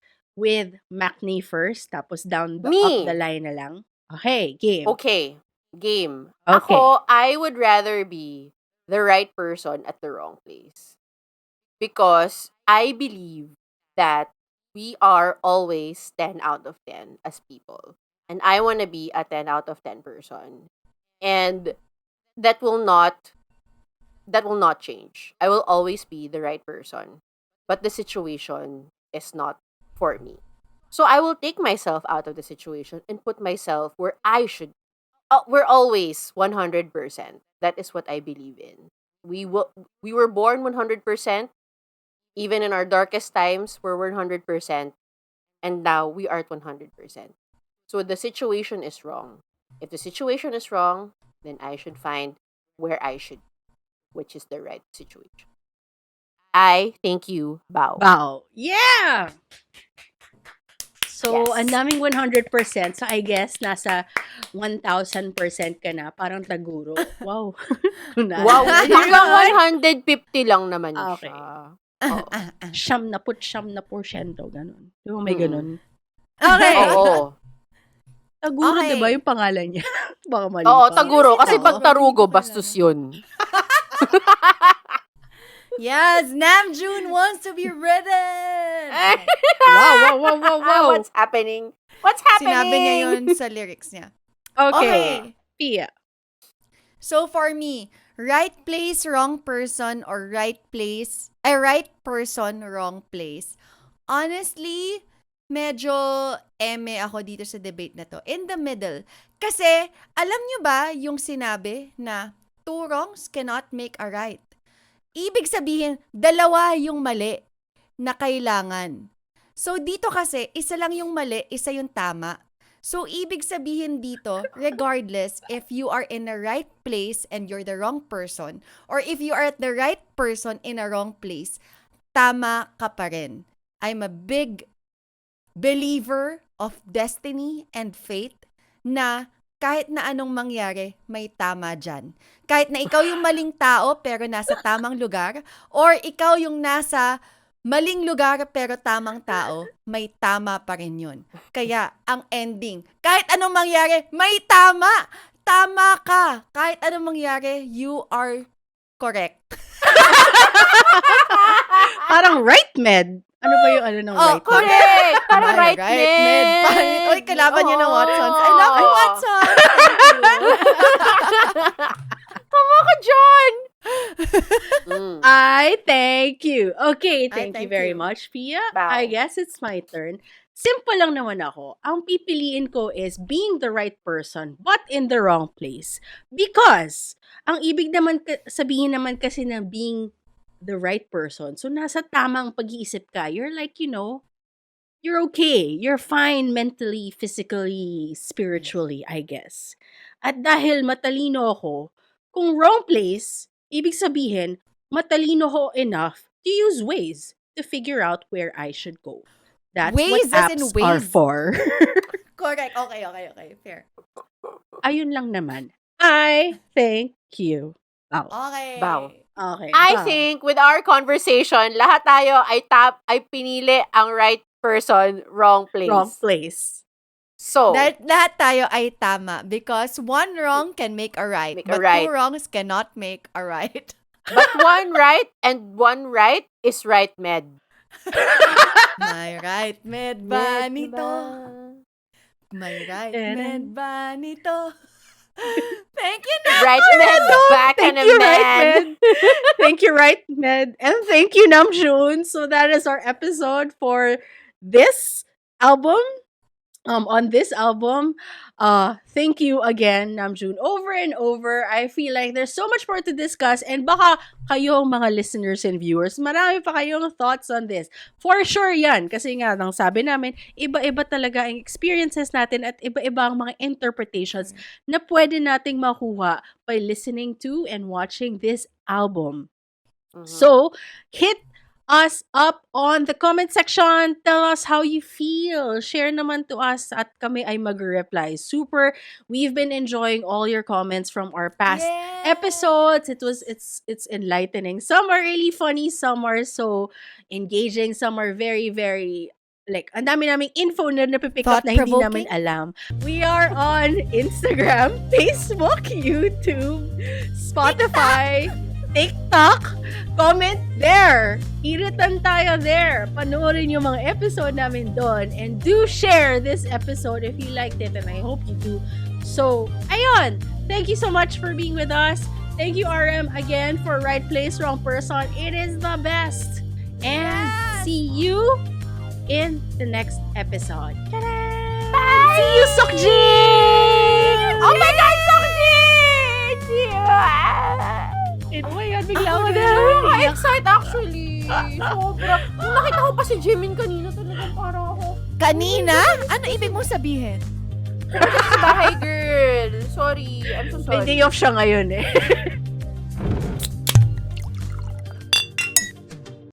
with Macne first, tapos down Me. up the line na lang? Okay, game. Okay. Game. Okay. Ako, I would rather be the right person at the wrong place. Because I believe that we are always 10 out of 10 as people. And I want to be a 10 out of 10 person. And that will not change. I will always be the right person. But the situation is not for me. So I will take myself out of the situation and put myself where I should. We're always 100%. That is what I believe in. We were born 100%. Even in our darkest times, we're 100%. And now we are at 100%. So the situation is wrong. If the situation is wrong, then I should find where I should be, which is the right situation. I thank you, Bao. Wow. Yeah! So, Yes. ang daming 100%. So, I guess, nasa 1,000% ka na. Parang taguro. Wow. Wow, hanggang 150 lang naman Okay. siya. Siyam na porsyento. Ganun. Di ba may Mm. ganun? Okay. Oo. Taguro, Okay. di ba yung pangalan niya? Baka mali Oo, pa. taguro. Kasi Taguro. pag tarugo, bastos yun. Yes, Namjoon wants to be written. Wow. What's happening? What's happening? Sinabi niya yun sa lyrics niya. Okay. Pia. So for me, right place, wrong person, or right person, wrong place. Honestly, medyo eme ako dito sa debate na to. In the middle. Kasi, alam nyo ba yung sinabi na two wrongs cannot make a right? Ibig sabihin, dalawa yung mali na kailangan. So dito kasi, isa lang yung mali, isa yung tama. So, ibig sabihin dito, regardless if you are in the right place and you're the wrong person, or if you are at the right person in a wrong place, tama ka pa rin. I'm a big believer of destiny and fate na kahit na anong mangyari, may tama dyan. Kahit na ikaw yung maling tao pero nasa tamang lugar, or ikaw yung nasa maling lugar pero tamang tao, may tama pa rin yun. Kaya, ang ending, kahit anong mangyari, may tama! Tama ka! Kahit anong mangyari, you are correct. Parang right med. Ano ba yung ano ng right med? Correct! Parang Ay, right, med. med. Oy, kalaban niyo ng Watsons. I love you, Oo. Watsons! Thank you. Tama ka, John! Mm. I thank you. Okay, Ay, thank you thank very you. much, Pia. Wow. I guess it's my turn. Simple lang naman ako. Ang pipiliin ko is being the right person but in the wrong place. Because, ang ibig naman sabihin naman kasi na being the right person, so nasa tamang pag-iisip ka. You're like, you're okay. You're fine mentally, physically, spiritually, I guess. At dahil matalino ako, kung wrong place, ibig sabihin, matalino ko enough to use ways to figure out where I should go. That's Ways what as in apps are ways. for. Correct. Okay. Fair. Ayun lang naman. I thank you. Wow. Okay. Bow. Okay. I think with our conversation, lahat tayo ay pinili ang right person, wrong place. Wrong place. So, Lahat tayo ay tama because one wrong can make a right. Make a but right. two wrongs cannot make a right. but one right and one right is right, Med. May right med ba nito? May right med ba nito? Thank you, Nam. Right, Med. Back Thank and a you, man. Right Med. Thank you, Right Med. And thank you, Namjoon. So that is our episode for this album. On this album, thank you again, Namjoon, over and over. I feel like there's so much more to discuss, and baka kayong mga listeners and viewers, marami pa kayong thoughts on this. For sure yan, kasi nga, nang sabi namin, iba-iba talaga ang experiences natin at iba-iba ang mga interpretations na pwede nating makuha by listening to and watching this album. So, hit us up on the comment section. Tell us how you feel. Share naman to us at kami ay mag-reply. Super. We've been enjoying all your comments from our past episodes. It's enlightening. Some are really funny, some are so engaging, some are very, very like, ang dami naming info na napipick up na hindi namin alam. We are on Instagram, Facebook, YouTube, Spotify, TikTok. Comment there. Iritan tayo there. Panoorin yung mga episode namin doon. And do share this episode if you liked it. And I hope you do. So, ayun. Thank you so much for being with us. Thank you, RM, again for Right Place, Wrong Person. It is the best. And see you in the next episode. Ta-da! Bye! See you, Sokjin! Oh my God, Sokjin! Oh my God, bigla ako na. Nakaka-excite actually. Sobra. Nung nakita ko pa si Jimin kanina, talagang parang ako. Kanina? Ano ibig mong sabihin? Sa bahay, girl. Sorry. I'm so May sorry. day off siya ngayon eh.